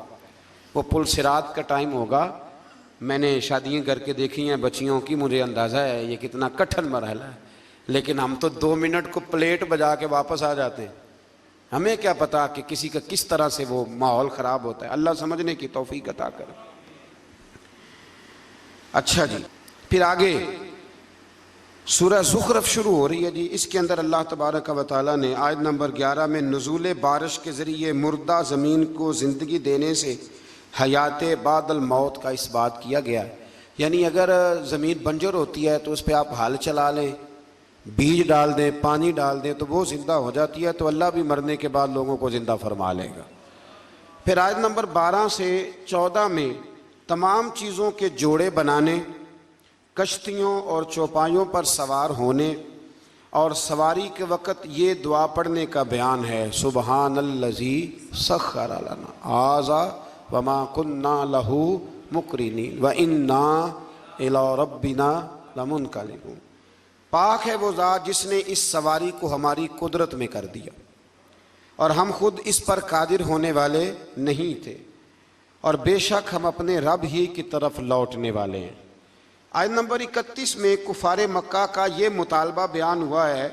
[SPEAKER 1] وہ پل صراط کا ٹائم ہوگا۔ میں نے شادیاں کر کے دیکھی ہیں بچیوں کی، مجھے اندازہ ہے یہ کتنا کٹھن مرحلہ ہے، لیکن ہم تو 2 منٹ کو پلیٹ بجا کے واپس آ جاتے ہیں، ہمیں کیا پتا کہ کسی کا کس طرح سے وہ ماحول خراب ہوتا ہے۔ اللہ سمجھنے کی توفیق عطا کرے۔ اچھا جی، پھر آگے سورہ زخرف شروع ہو رہی ہے جی۔ اس کے اندر اللہ تبارک و تعالیٰ نے آیت نمبر 11 میں نزول بارش کے ذریعے مردہ زمین کو زندگی دینے سے حیات بعد الموت کا اس بات کیا گیا ہے، یعنی اگر زمین بنجر ہوتی ہے تو اس پہ آپ ہل چلا لیں، بیج ڈال دیں، پانی ڈال دیں تو وہ زندہ ہو جاتی ہے، تو اللہ بھی مرنے کے بعد لوگوں کو زندہ فرما لے گا۔ پھر آیت نمبر 12 سے 14 میں تمام چیزوں کے جوڑے بنانے، کشتیوں اور چوپایوں پر سوار ہونے اور سواری کے وقت یہ دعا پڑھنے کا بیان ہے، سبحان الذی سخر لنا ھذا وما کنا لہ مقرنین وانا الی ربنا لمنقلبون۔ پاک ہے وہ ذات جس نے اس سواری کو ہماری قدرت میں کر دیا اور ہم خود اس پر قادر ہونے والے نہیں تھے، اور بے شک ہم اپنے رب ہی کی طرف لوٹنے والے ہیں۔ آیت نمبر 31 میں کفار مکہ کا یہ مطالبہ بیان ہوا ہے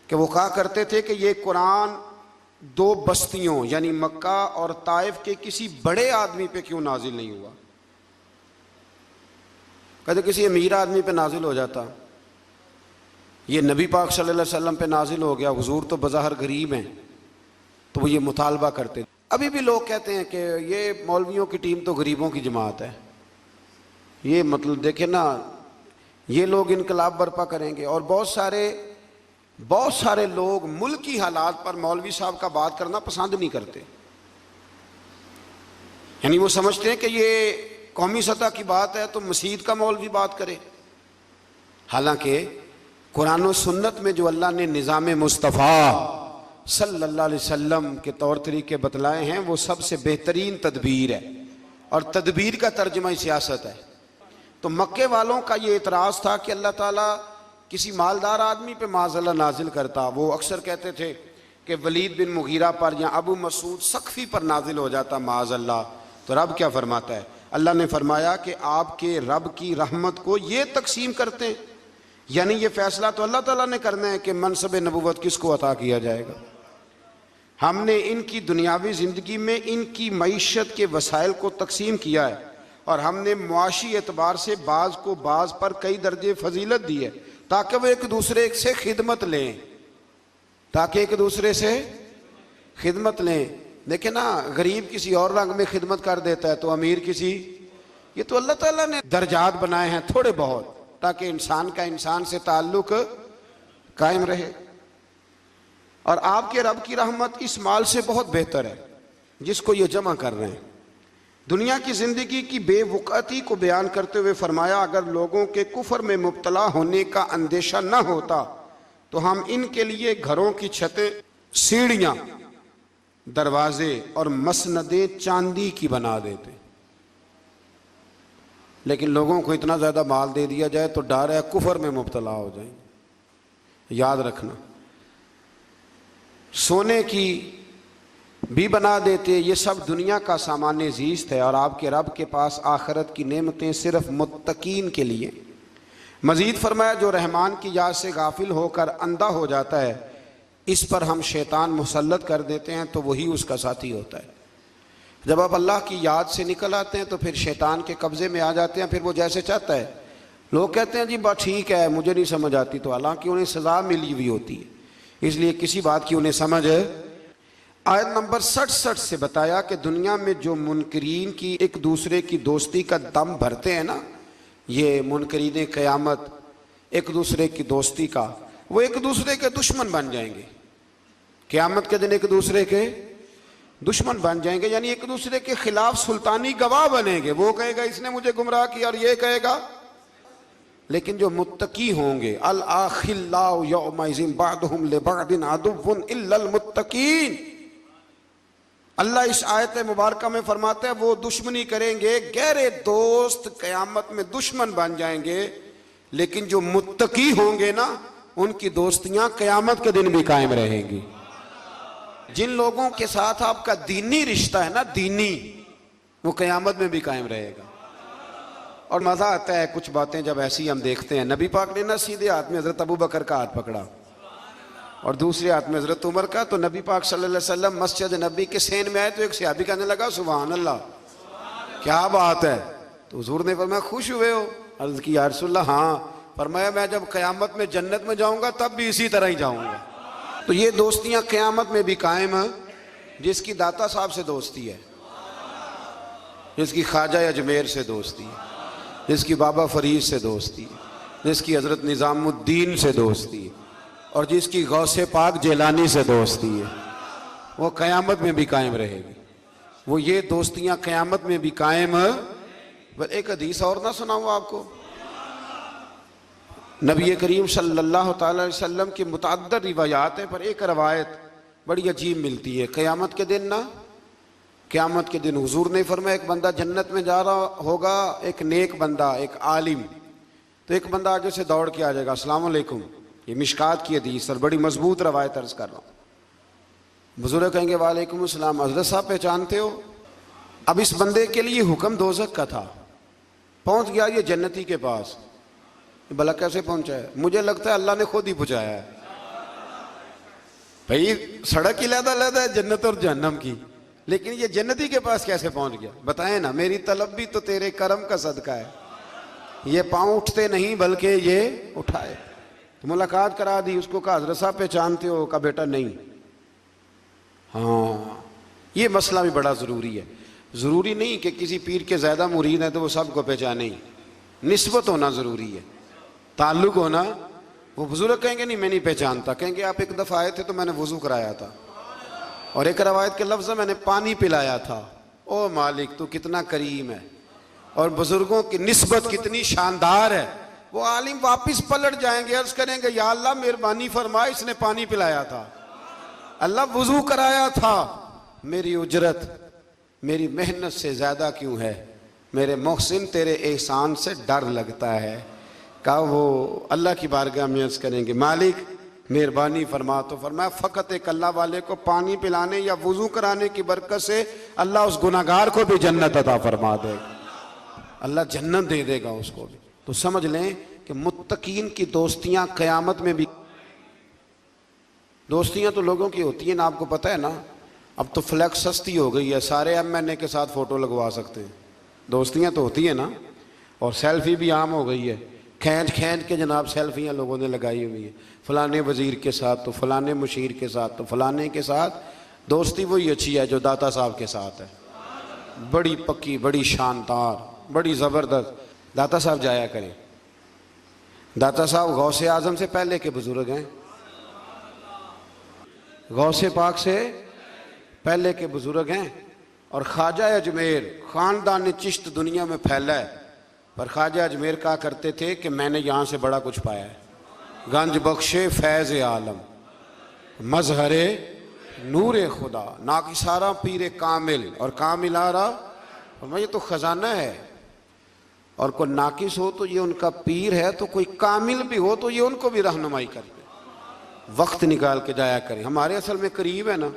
[SPEAKER 1] کہ وہ کہا کرتے تھے کہ یہ قرآن 2 بستیوں یعنی مکہ اور طائف کے کسی بڑے آدمی پہ کیوں نازل نہیں ہوا؟ کہتے کسی امیر آدمی پہ نازل ہو جاتا، یہ نبی پاک صلی اللہ علیہ وسلم پہ نازل ہو گیا، حضور تو بظاہر غریب ہیں، تو وہ یہ مطالبہ کرتے۔ ابھی بھی لوگ کہتے ہیں کہ یہ مولویوں کی ٹیم تو غریبوں کی جماعت ہے، یہ مطلب دیکھیں نا، یہ لوگ انقلاب برپا کریں گے۔ اور بہت سارے لوگ ملکی حالات پر مولوی صاحب کا بات کرنا پسند نہیں کرتے، یعنی وہ سمجھتے ہیں کہ یہ قومی سطح کی بات ہے تو مسجد کا مولوی بات کرے، حالانکہ قرآن و سنت میں جو اللہ نے نظام مصطفیٰ صلی اللہ علیہ وسلم کے طور طریقے بتلائے ہیں وہ سب سے بہترین تدبیر ہے، اور تدبیر کا ترجمہ سیاست ہے۔ تو مکے والوں کا یہ اعتراض تھا کہ اللہ تعالیٰ کسی مالدار آدمی پہ معاذ اللہ نازل کرتا، وہ اکثر کہتے تھے کہ ولید بن مغیرہ پر یا ابو مسعود ثقفی پر نازل ہو جاتا معاذ اللہ، تو رب کیا فرماتا ہے؟ اللہ نے فرمایا کہ آپ کے رب کی رحمت کو یہ تقسیم کرتے ہیں، یعنی یہ فیصلہ تو اللہ تعالیٰ نے کرنا ہے کہ منصب نبوت کس کو عطا کیا جائے گا۔ ہم نے ان کی دنیاوی زندگی میں ان کی معیشت کے وسائل کو تقسیم کیا ہے، اور ہم نے معاشی اعتبار سے بعض کو بعض پر کئی درجے فضیلت دی ہے تاکہ وہ ایک دوسرے سے خدمت لیں، خدمت لیں۔ دیکھیں نا، غریب کسی اور رنگ میں خدمت کر دیتا ہے تو امیر کسی، یہ تو اللہ تعالیٰ نے درجات بنائے ہیں تھوڑے بہت تاکہ انسان کا انسان سے تعلق قائم رہے۔ اور آپ کے رب کی رحمت اس مال سے بہت بہتر ہے جس کو یہ جمع کر رہے ہیں۔ دنیا کی زندگی کی بے وقعتی کو بیان کرتے ہوئے فرمایا اگر لوگوں کے کفر میں مبتلا ہونے کا اندیشہ نہ ہوتا تو ہم ان کے لیے گھروں کی چھتیں، سیڑھیاں، دروازے اور مسندیں چاندی کی بنا دیتے، لیکن لوگوں کو اتنا زیادہ مال دے دیا جائے تو ڈر ہے کفر میں مبتلا ہو جائیں۔ یاد رکھنا، سونے کی بھی بنا دیتے، یہ سب دنیا کا سامان زیست ہے، اور آپ کے رب کے پاس آخرت کی نعمتیں صرف متقین کے لیے۔ مزید فرمایا جو رحمان کی یاد سے غافل ہو کر اندھا ہو جاتا ہے اس پر ہم شیطان مسلط کر دیتے ہیں تو وہی اس کا ساتھی ہوتا ہے۔ جب آپ اللہ کی یاد سے نکل آتے ہیں تو پھر شیطان کے قبضے میں آ جاتے ہیں، پھر وہ جیسے چاہتا ہے۔ لوگ کہتے ہیں جی بات ٹھیک ہے مجھے نہیں سمجھ آتی، تو حالانکہ انہیں سزا ملی ہوئی ہوتی ہے، اس لیے کسی بات کی انہیں سمجھ ہے۔ آیت نمبر 67 سے بتایا کہ دنیا میں جو منکرین کی ایک دوسرے کی دوستی کا دم بھرتے ہیں نا، یہ منکرین قیامت ایک دوسرے کی دوستی کا، وہ ایک دوسرے کے دشمن بن جائیں گے قیامت کے دن، ایک دوسرے کے دشمن بن جائیں گے، یعنی ایک دوسرے کے خلاف سلطانی گواہ بنیں گے۔ وہ کہے گا اس نے مجھے گمراہ کیا، اور یہ کہے گا۔ لیکن جو متقی ہوں گے، الاخلاء یومئذ بعضهم لبعض عدو الا المتقین، اللہ اس آیت مبارکہ میں فرماتا ہے وہ دشمنی کریں گے، گہرے دوست قیامت میں دشمن بن جائیں گے، لیکن جو متقی ہوں گے نا ان کی دوستیاں قیامت کے دن بھی قائم رہیں گی۔ جن لوگوں کے ساتھ آپ کا دینی رشتہ ہے نا، دینی، وہ قیامت میں بھی قائم رہے گا۔ اور مزہ آتا ہے کچھ باتیں جب ایسی ہم دیکھتے ہیں، نبی پاک نے نا سیدھے ہاتھ میں حضرت ابو بکر کا ہاتھ پکڑا اور دوسرے ہاتھ میں حضرت عمر کا، تو نبی پاک صلی اللہ علیہ وسلم مسجد نبی کے سین میں آئے تو ایک صحابی کہنے لگا سبحان اللہ، کیا بات ہے؟ تو حضور نے فرمایا خوش ہوئے ہو؟ عرض کی یا رسول اللہ ہاں۔ فرمایا میں جب قیامت میں جنت میں جاؤں گا تب بھی اسی طرح ہی جاؤں گا۔ تو یہ دوستیاں قیامت میں بھی قائم ہیں۔ جس کی داتا صاحب سے دوستی ہے، جس کی خواجہ اجمیر سے دوستی ہے، جس کی بابا فرید سے دوستی ہے، جس کی حضرت نظام الدین سے دوستی ہے، اور جس کی غوث پاک جیلانی سے دوستی ہے، وہ قیامت میں بھی قائم رہے گی۔ وہ یہ دوستیاں قیامت میں بھی قائم ہیں۔ بس ایک حدیث اور نہ سناؤں آپ کو، نبی کریم صلی اللہ تعالی علیہ وسلم کی متعدد روایات ہیں، پر ایک روایت بڑی عجیب ملتی ہے۔ قیامت کے دن نا، قیامت کے دن حضور نے فرمایا ایک بندہ جنت میں جا رہا ہوگا، ایک نیک بندہ، ایک عالم، تو ایک بندہ آگے سے دوڑ کے آ جائے گا، السلام علیکم۔ یہ مشکات کی حدیث اور بڑی مضبوط روایت عرض کر رہا ہوں۔ بزرگ کہیں گے وعلیکم السلام، حضرت صاحب پہچانتے ہو؟ اب اس بندے کے لیے حکم دوزخ کا تھا، پہنچ گیا یہ جنتی کے پاس۔ بھلا کیسے پہنچا ہے؟ مجھے لگتا ہے اللہ نے خود ہی پہنچایا ہے۔ بھئی سڑک علیحدہ علیحدہ ہے جنت اور جہنم کی، لیکن یہ جنتی کے پاس کیسے پہنچ گیا؟ بتائیں نا، میری طلب بھی تو تیرے کرم کا صدقہ ہے۔ یہ پاؤں اٹھتے نہیں بلکہ یہ اٹھائے۔ تو ملاقات کرا دی، اس کو کہا حضرت صاحب پہچانتے ہو؟ کہا بیٹا نہیں۔ ہاں، یہ مسئلہ بھی بڑا ضروری ہے۔ ضروری نہیں کہ کسی پیر کے زیادہ مرید ہیں تو وہ سب کو پہچانے، نسبت ہونا ضروری ہے، تعلق ہونا۔ وہ بزرگ کہیں گے نہیں میں نہیں پہچانتا، کہیں گے آپ ایک دفعہ آئے تھے تو میں نے وضو کرایا تھا، اور ایک روایت کے لفظ میں نے پانی پلایا تھا۔ او مالک تو کتنا کریم ہے، اور بزرگوں کی نسبت کتنی شاندار ہے۔ وہ عالم واپس پلٹ جائیں گے، عرض کریں گے یا اللہ مہربانی فرما، اس نے پانی پلایا تھا، اللہ وضو کرایا تھا، میری اجرت میری محنت سے زیادہ کیوں ہے؟ میرے محسن تیرے احسان سے ڈر لگتا ہے۔ کہا وہ اللہ کی بارگاہ میں عرض کریں گے مالک مہربانی فرما، تو فرمایا فقط ایک اللہ والے کو پانی پلانے یا وضو کرانے کی برکت سے اللہ اس گناہگار کو بھی جنت عطا فرما دے گا، اللہ جنت دے دے گا اس کو بھی۔ تو سمجھ لیں کہ متقین کی دوستیاں قیامت میں بھی، دوستیاں تو لوگوں کی ہوتی ہیں نا، آپ کو پتہ ہے نا، اب تو فلیکس سستی ہو گئی ہے، سارے ایم این اے کے ساتھ فوٹو لگوا سکتے ہیں۔ دوستیاں تو ہوتی ہیں نا، اور سیلفی بھی عام ہو گئی ہے، کھینچ کھینچ کے جناب سیلفیاں لوگوں نے لگائی ہوئی ہیں، فلانے وزیر کے ساتھ تو فلانے مشیر کے ساتھ تو فلانے کے ساتھ۔ دوستی وہی اچھی ہے جو داتا صاحب کے ساتھ ہے، بڑی پکی، بڑی شاندار، بڑی زبردست۔ داتا صاحب جایا کریں، داتا صاحب غوث اعظم سے پہلے کے بزرگ ہیں، غوث پاک سے پہلے کے بزرگ ہیں، اور خواجہ اجمیر خاندان چشت دنیا میں پھیلا ہے، پر خواجہ اجمیر کہا کرتے تھے کہ میں نے یہاں سے بڑا کچھ پایا ہے، گنج بخش فیض عالم، مظہر نور خدا، ناکسارا پیر کامل، اور کامل آرا، فرمایا یہ تو خزانہ ہے، اور کوئی ناقص ہو تو یہ ان کا پیر ہے، تو کوئی کامل بھی ہو تو یہ ان کو بھی رہنمائی کرتے۔ وقت نکال کے جایا کریں، ہمارے اصل میں قریب ہے نا،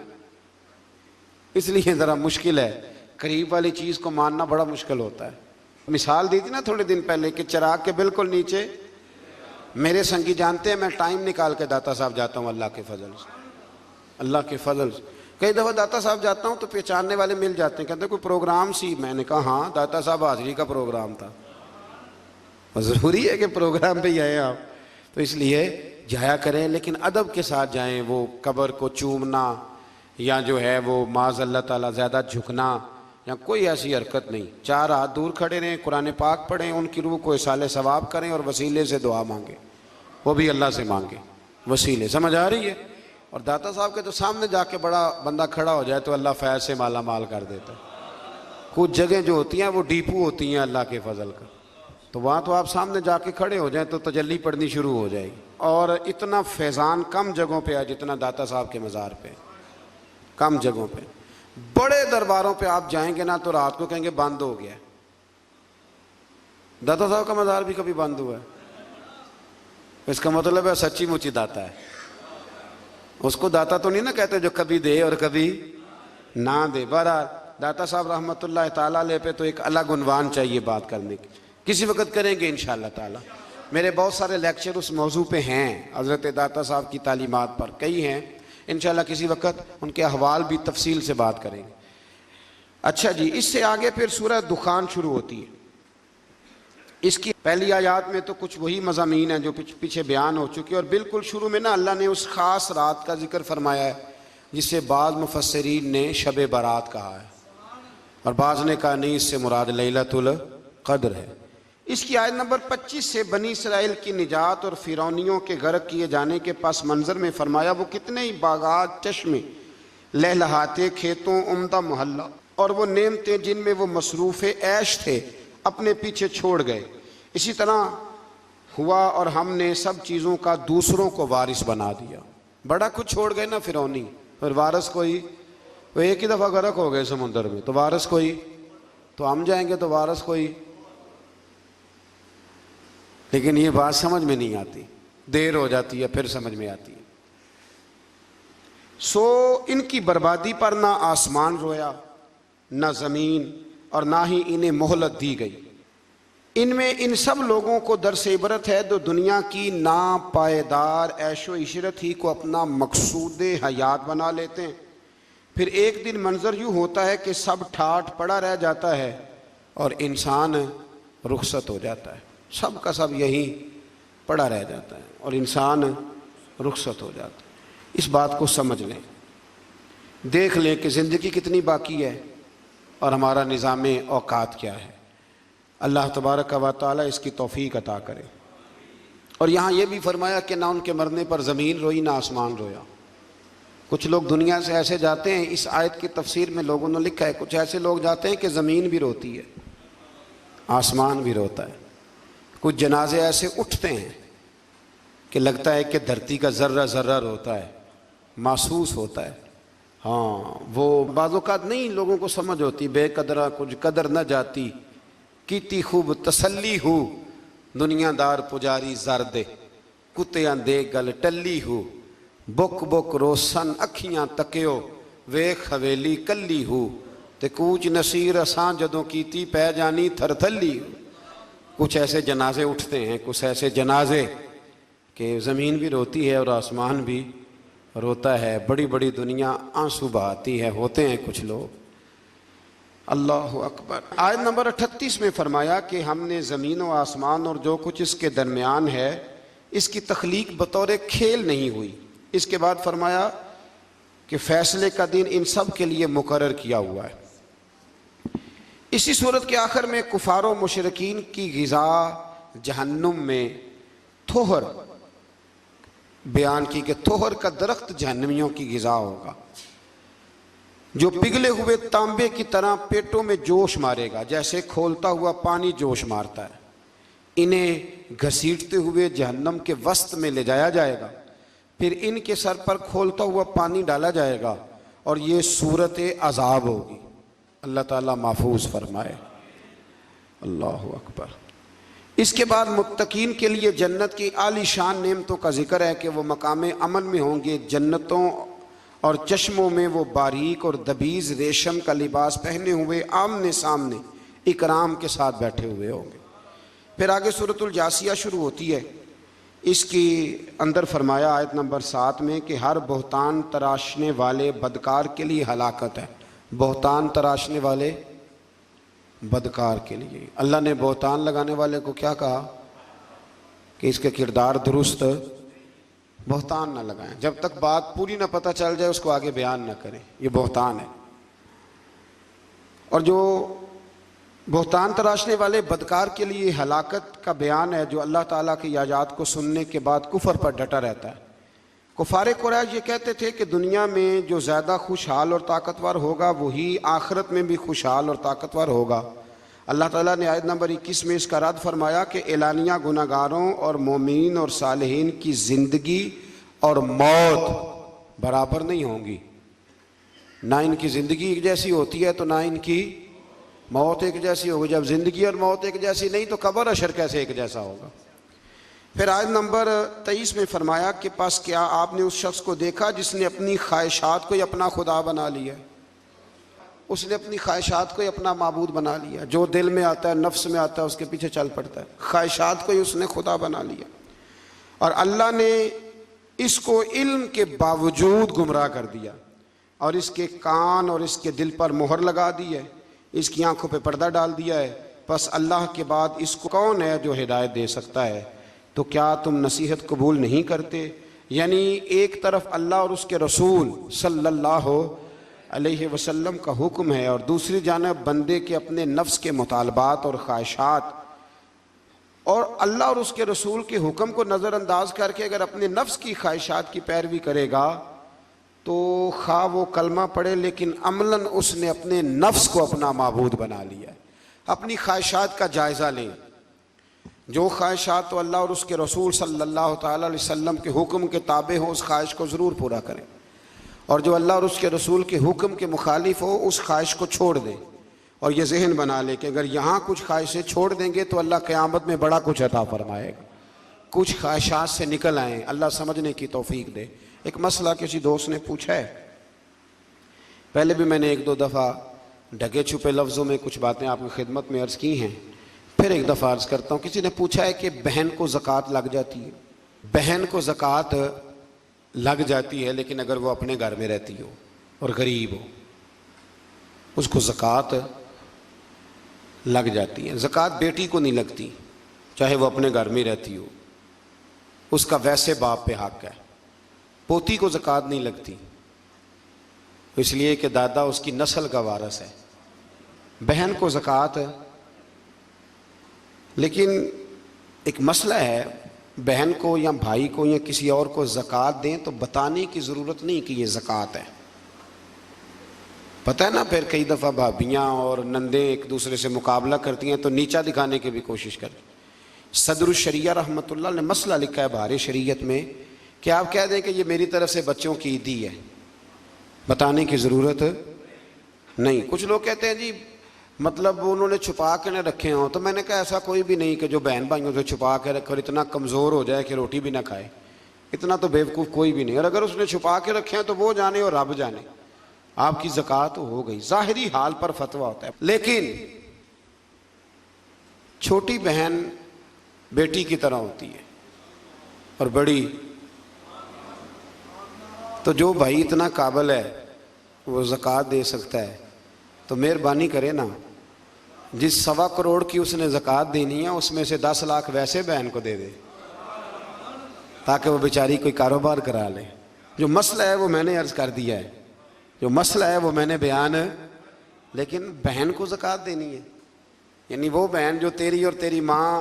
[SPEAKER 1] اس لیے ذرا مشکل ہے، قریب والی چیز کو ماننا بڑا مشکل ہوتا ہے۔ مثال دی تھی نا تھوڑے دن پہلے کہ چراغ کے بالکل نیچے میرے سنگی جانتے ہیں میں ٹائم نکال کے داتا صاحب جاتا ہوں اللہ کے فضل سے، اللہ کے فضل سے۔ کئی دفعہ داتا صاحب جاتا ہوں تو پہچاننے والے مل جاتے ہیں، کہتے ہیں کوئی پروگرام سی؟ میں نے کہا ہاں داتا صاحب حاضری کا پروگرام تھا۔ ضروری ہے کہ پروگرام پہ ہی آئے آپ، تو اس لیے جایا کریں، لیکن ادب کے ساتھ جائیں۔ وہ قبر کو چومنا یا جو ہے وہ معاذ اللہ تعالیٰ زیادہ جھکنا یا کوئی ایسی حرکت نہیں۔ چار ہاتھ دور کھڑے رہیں، قرآن پاک پڑھیں، ان کی روح کو اصال ثواب کریں، اور وسیلے سے دعا مانگیں، وہ بھی اللہ سے مانگیں وسیلے۔ سمجھ آ رہی ہے؟ اور داتا صاحب کے تو سامنے جا کے بڑا بندہ کھڑا ہو جائے تو اللہ فیض سے مالا مال کر دیتا ہے۔ کچھ جگہیں جو ہوتی ہیں وہ ڈیپو ہوتی ہیں اللہ کے فضل کا، تو وہاں تو آپ سامنے جا کے کھڑے ہو جائیں تو تجلی پڑنی شروع ہو جائے گی۔ اور اتنا فیضان کم جگہوں پہ ہے جتنا داتا صاحب کے مزار پہ، کم جگہوں پہ۔ بڑے درباروں پہ آپ جائیں گے نا تو رات کو کہیں گے بند ہو گیا ہے۔ داتا صاحب کا مزار بھی کبھی بند ہوا ہے؟ اس کا مطلب ہے سچی مچی داتا ہے۔ اس کو داتا تو نہیں نا کہتے جو کبھی دے اور کبھی نہ دے۔ بہرحال داتا صاحب رحمۃ اللہ تعالیٰ علیہ پہ تو ایک الگ عنوان چاہیے بات کرنے کی، کسی وقت کریں گے انشاءاللہ تعالیٰ۔ میرے بہت سارے لیکچر اس موضوع پہ ہیں، حضرت داتا صاحب کی تعلیمات پر کئی ہیں، انشاءاللہ کسی وقت ان کے احوال بھی تفصیل سے بات کریں گے۔ اچھا جی، اس سے آگے پھر سورہ دخان شروع ہوتی ہے۔ اس کی پہلی آیات میں تو کچھ وہی مضامین ہیں جو پیچھے بیان ہو چکے، اور بالکل شروع میں نا اللہ نے اس خاص رات کا ذکر فرمایا ہے جسے بعض مفسرین نے شب برات کہا ہے، اور بعض نے کہا نہیں، اس سے مراد لیلۃ القدر ہے۔ اس کی آیت نمبر 25 سے بنی اسرائیل کی نجات اور فرعونیوں کے غرق کیے جانے کے پس منظر میں فرمایا وہ کتنے ہی باغات، چشمے، لہلہاتے کھیتوں، عمدہ محلہ اور وہ نعمتیں جن میں وہ مصروف عیش تھے اپنے پیچھے چھوڑ گئے۔ اسی طرح ہوا اور ہم نے سب چیزوں کا دوسروں کو وارث بنا دیا۔ بڑا کچھ چھوڑ گئے نا فرعونی، پھر وارث کوئی، وہ ایک ہی دفعہ غرق ہو گئے سمندر میں، تو وارث کوئی، تو ہم جائیں گے تو وارث کوئی۔ لیکن یہ بات سمجھ میں نہیں آتی، دیر ہو جاتی ہے پھر سمجھ میں آتی ہے۔ سو ان کی بربادی پر نہ آسمان رویا، نہ زمین، اور نہ ہی انہیں مہلت دی گئی۔ ان میں ان سب لوگوں کو درس عبرت ہے جو دنیا کی ناپائیدار عیش و عشرت ہی کو اپنا مقصود حیات بنا لیتے ہیں، پھر ایک دن منظر یوں ہوتا ہے کہ سب ٹھاٹھ پڑا رہ جاتا ہے اور انسان رخصت ہو جاتا ہے۔ سب کا سب یہی پڑا رہ جاتا ہے اور انسان رخصت ہو جاتا ہے۔ اس بات کو سمجھ لیں، دیکھ لیں کہ زندگی کتنی باقی ہے اور ہمارا نظام اوقات کیا ہے۔ اللہ تبارک و تعالیٰ اس کی توفیق عطا کرے۔ اور یہاں یہ بھی فرمایا کہ نہ ان کے مرنے پر زمین روئی نہ آسمان رویا۔ کچھ لوگ دنیا سے ایسے جاتے ہیں، اس آیت کی تفسیر میں لوگوں نے لکھا ہے کچھ ایسے لوگ جاتے ہیں کہ زمین بھی روتی ہے، آسمان بھی روتا ہے۔ کچھ جنازے ایسے اٹھتے ہیں کہ لگتا ہے کہ دھرتی کا ذرہ ذرہ روتا ہے، محسوس ہوتا ہے۔ ہاں، وہ بعض اوقات نہیں لوگوں کو سمجھ ہوتی، بے قدرہ کچھ قدر نہ جاتی، کیتی خوب تسلی ہو، دنیا دار پجاری زردے، کتیاں دے گل ٹلی ہو، بک بک روسن اکھیاں تکیو، ویکھ حویلی کلی ہو، تے کوچ نصیر اساں جدوں کیتی پہ جانی تھر تھلی ہو۔ کچھ ایسے جنازے اٹھتے ہیں، کچھ ایسے جنازے کہ زمین بھی روتی ہے اور آسمان بھی روتا ہے، بڑی بڑی دنیا آنسو بہاتی ہے، ہوتے ہیں کچھ لوگ۔ اللہ اکبر۔ آیت نمبر 38 میں فرمایا کہ ہم نے زمین و آسمان اور جو کچھ اس کے درمیان ہے اس کی تخلیق بطور کھیل نہیں ہوئی۔ اس کے بعد فرمایا کہ فیصلے کا دن ان سب کے لیے مقرر کیا ہوا ہے۔ اسی صورت کے آخر میں کفار و مشرکین کی غذا جہنم میں تھوہر بیان کی کہ تھوہر کا درخت جہنمیوں کی غذا ہوگا جو پگھلے ہوئے تانبے کی طرح پیٹوں میں جوش مارے گا، جیسے کھولتا ہوا پانی جوش مارتا ہے۔ انہیں گھسیٹتے ہوئے جہنم کے وسط میں لے جایا جائے گا، پھر ان کے سر پر کھولتا ہوا پانی ڈالا جائے گا اور یہ صورت عذاب ہوگی۔ اللہ تعالیٰ محفوظ فرمائے۔ اللہ اکبر۔ اس کے بعد متقین کے لیے جنت کی عالی شان نعمتوں کا ذکر ہے کہ وہ مقام امن میں ہوں گے۔ جنتوں اور چشموں میں وہ باریک اور دبیز ریشم کا لباس پہنے ہوئے آمنے سامنے اکرام کے ساتھ بیٹھے ہوئے ہوں گے۔ پھر آگے سورۃ الجاثیہ شروع ہوتی ہے۔ اس کی اندر فرمایا آیت نمبر 7 میں کہ ہر بہتان تراشنے والے بدکار کے لیے ہلاکت ہے۔ بہتان تراشنے والے بدکار کے لیے اللہ نے بہتان لگانے والے کو کیا کہا کہ اس کے کردار درست بہتان نہ لگائیں، جب تک بات پوری نہ پتہ چل جائے اس کو آگے بیان نہ کریں، یہ بہتان ہے۔ اور جو بہتان تراشنے والے بدکار کے لیے ہلاکت کا بیان ہے جو اللہ تعالیٰ کی آیات کو سننے کے بعد کفر پر ڈٹا رہتا ہے۔ کفار قریش یہ کہتے تھے کہ دنیا میں جو زیادہ خوشحال اور طاقتور ہوگا وہی آخرت میں بھی خوشحال اور طاقتور ہوگا۔ اللہ تعالیٰ نے آیت نمبر 21 میں اس کا رد فرمایا کہ اعلانیہ گناہگاروں اور مومنین اور صالحین کی زندگی اور موت برابر نہیں ہوں گی۔ نہ ان کی زندگی ایک جیسی ہوتی ہے تو نہ ان کی موت ایک جیسی ہوگی. جب زندگی اور موت ایک جیسی نہیں تو قبر حشر کیسے ایک جیسا ہوگا؟ پھر آیت نمبر 23 میں فرمایا کہ پس کیا آپ نے اس شخص کو دیکھا جس نے اپنی خواہشات کو ہی اپنا خدا بنا لیا؟ اس نے اپنی خواہشات کو ہی اپنا معبود بنا لیا. جو دل میں آتا ہے، نفس میں آتا ہے، اس کے پیچھے چل پڑتا ہے. خواہشات کو ہی اس نے خدا بنا لیا. اور اللہ نے اس کو علم کے باوجود گمراہ کر دیا، اور اس کے کان اور اس کے دل پر مہر لگا دی ہے، اس کی آنکھوں پہ پردہ ڈال دیا ہے. پس اللہ کے بعد اس کو کون ہے جو ہدایت دے سکتا ہے؟ تو کیا تم نصیحت قبول نہیں کرتے؟ یعنی ایک طرف اللہ اور اس کے رسول صلی اللہ علیہ وسلم کا حکم ہے، اور دوسری جانب بندے کے اپنے نفس کے مطالبات اور خواہشات. اور اللہ اور اس کے رسول کے حکم کو نظر انداز کر کے اگر اپنے نفس کی خواہشات کی پیروی کرے گا تو خواہ وہ کلمہ پڑھے لیکن عملاً اس نے اپنے نفس کو اپنا معبود بنا لیا ہے. اپنی خواہشات کا جائزہ لیں. جو خواہشات تو اللہ اور اس کے رسول صلی اللہ تعالیٰ علیہ وسلم کے حکم کے تابع ہو اس خواہش کو ضرور پورا کریں، اور جو اللہ اور اس کے رسول کے حکم کے مخالف ہو اس خواہش کو چھوڑ دیں. اور یہ ذہن بنا لے کہ اگر یہاں کچھ خواہشیں چھوڑ دیں گے تو اللہ قیامت میں بڑا کچھ عطا فرمائے گا. کچھ خواہشات سے نکل آئیں، اللہ سمجھنے کی توفیق دے. ایک مسئلہ کسی دوست نے پوچھا ہے، پہلے بھی میں نے ایک دو دفعہ ڈھکے چھپے لفظوں میں کچھ باتیں آپ کی خدمت میں عرض کی ہیں، پھر ایک دفعہ عرض کرتا ہوں. کسی نے پوچھا ہے کہ بہن کو زکوٰۃ لگ جاتی ہے؟ بہن کو زکوٰۃ لگ جاتی ہے، لیکن اگر وہ اپنے گھر میں رہتی ہو اور غریب ہو اس کو زکوٰۃ لگ جاتی ہے. زکوٰۃ بیٹی کو نہیں لگتی چاہے وہ اپنے گھر میں رہتی ہو، اس کا ویسے باپ پہ حق ہے. پوتی کو زکوٰۃ نہیں لگتی اس لیے کہ دادا اس کی نسل کا وارث ہے. بہن کو زکوٰۃ، لیکن ایک مسئلہ ہے، بہن کو یا بھائی کو یا کسی اور کو زکوٰۃ دیں تو بتانے کی ضرورت نہیں کہ یہ زکوٰۃ ہے. پتہ ہے نا، پھر کئی دفعہ بھابیاں اور نندیں ایک دوسرے سے مقابلہ کرتی ہیں تو نیچا دکھانے کی بھی کوشش کرتی. صدر الشریعہ رحمۃ اللہ نے مسئلہ لکھا ہے بہار شریعت میں کہ آپ کہہ دیں کہ یہ میری طرف سے بچوں کی عیدی ہے، بتانے کی ضرورت نہیں. کچھ لوگ کہتے ہیں جی مطلب انہوں نے چھپا کے نہ رکھے ہوں، تو میں نے کہا ایسا کوئی بھی نہیں کہ جو بہن بھائیوں سے چھپا کے رکھے اور اتنا کمزور ہو جائے کہ روٹی بھی نہ کھائے. اتنا تو بیوقوف کوئی بھی نہیں. اور اگر اس نے چھپا کے رکھے ہیں تو وہ جانے اور رب جانے. آپ کی زکوٰۃ ہو گئی، ظاہری حال پر فتویٰ ہوتا ہے. لیکن چھوٹی بہن بیٹی کی طرح ہوتی ہے اور بڑی، تو جو بھائی اتنا قابل ہے وہ زکوٰۃ دے سکتا ہے تو مہربانی کرے نا، جس 1.25 کروڑ کی اس نے زکوٰۃ دینی ہے اس میں سے 10 لاکھ ویسے بہن کو دے دے تاکہ وہ بیچاری کوئی کاروبار کرا لے. جو مسئلہ ہے وہ میں نے عرض کر دیا ہے، جو مسئلہ ہے وہ میں نے بیان، لیکن بہن کو زکوٰۃ دینی ہے. یعنی وہ بہن جو تیری اور تیری ماں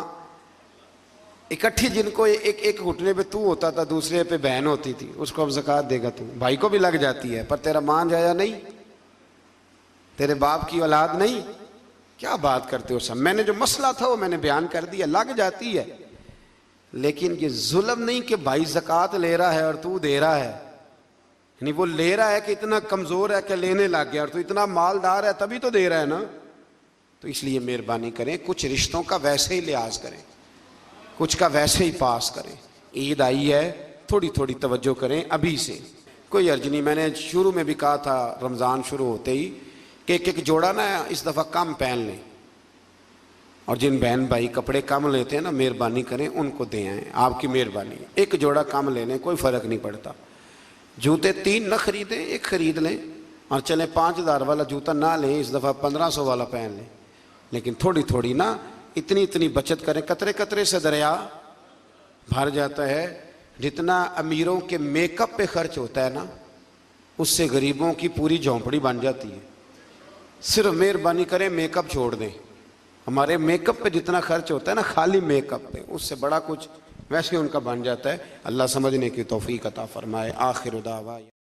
[SPEAKER 1] اکٹھی، جن کو ایک گھٹنے پہ تو ہوتا تھا دوسرے پہ بہن ہوتی تھی، اس کو اب زکوٰۃ دے گا تو. بھائی کو بھی لگ جاتی ہے پر تیرا ماں جایا نہیں، تیرے باپ کی اولاد نہیں. کیا بات کرتے ہو؟ سب میں نے جو مسئلہ تھا وہ میں نے بیان کر دیا. لگ جاتی ہے، لیکن یہ ظلم نہیں کہ بھائی زکوٰۃ لے رہا ہے اور تو دے رہا ہے. یعنی وہ لے رہا ہے کہ اتنا کمزور ہے کہ لینے لگ گیا، اور تو اتنا مالدار ہے تبھی تو دے رہا ہے نا. تو اس لیے مہربانی کریں، کچھ رشتوں کا ویسے ہی لحاظ کریں، کچھ کا ویسے ہی پاس کریں. عید آئی ہے، تھوڑی تھوڑی توجہ کریں ابھی سے، کوئی حرج نہیں. میں نے شروع میں بھی کہا تھا رمضان شروع ہوتے ہی کہ ایک جوڑا نا اس دفعہ کم پہن لیں، اور جن بہن بھائی کپڑے کم لیتے ہیں نا مہربانی کریں ان کو دے آئیں. آپ کی مہربانی، ایک جوڑا کم لے لیں، کوئی فرق نہیں پڑتا. جوتے 3 نہ خریدیں، ایک خرید لیں، اور چلیں 5000 والا جوتا نہ لیں، اس دفعہ 1500 والا پہن لیں. لیکن تھوڑی تھوڑی نا اتنی بچت کریں. قطرے قطرے سے دریا بھر جاتا ہے. جتنا امیروں کے میک اپ پہ خرچ ہوتا ہے نا اس سے غریبوں کی پوری جھونپڑی بن جاتی ہے. صرف مہربانی کریں میک اپ چھوڑ دیں. ہمارے میک اپ پہ جتنا خرچ ہوتا ہے نا خالی میک اپ پہ، اس سے بڑا کچھ ویسے ان کا بن جاتا ہے. اللہ سمجھنے کی توفیق عطا فرمائے. آخر دعوانا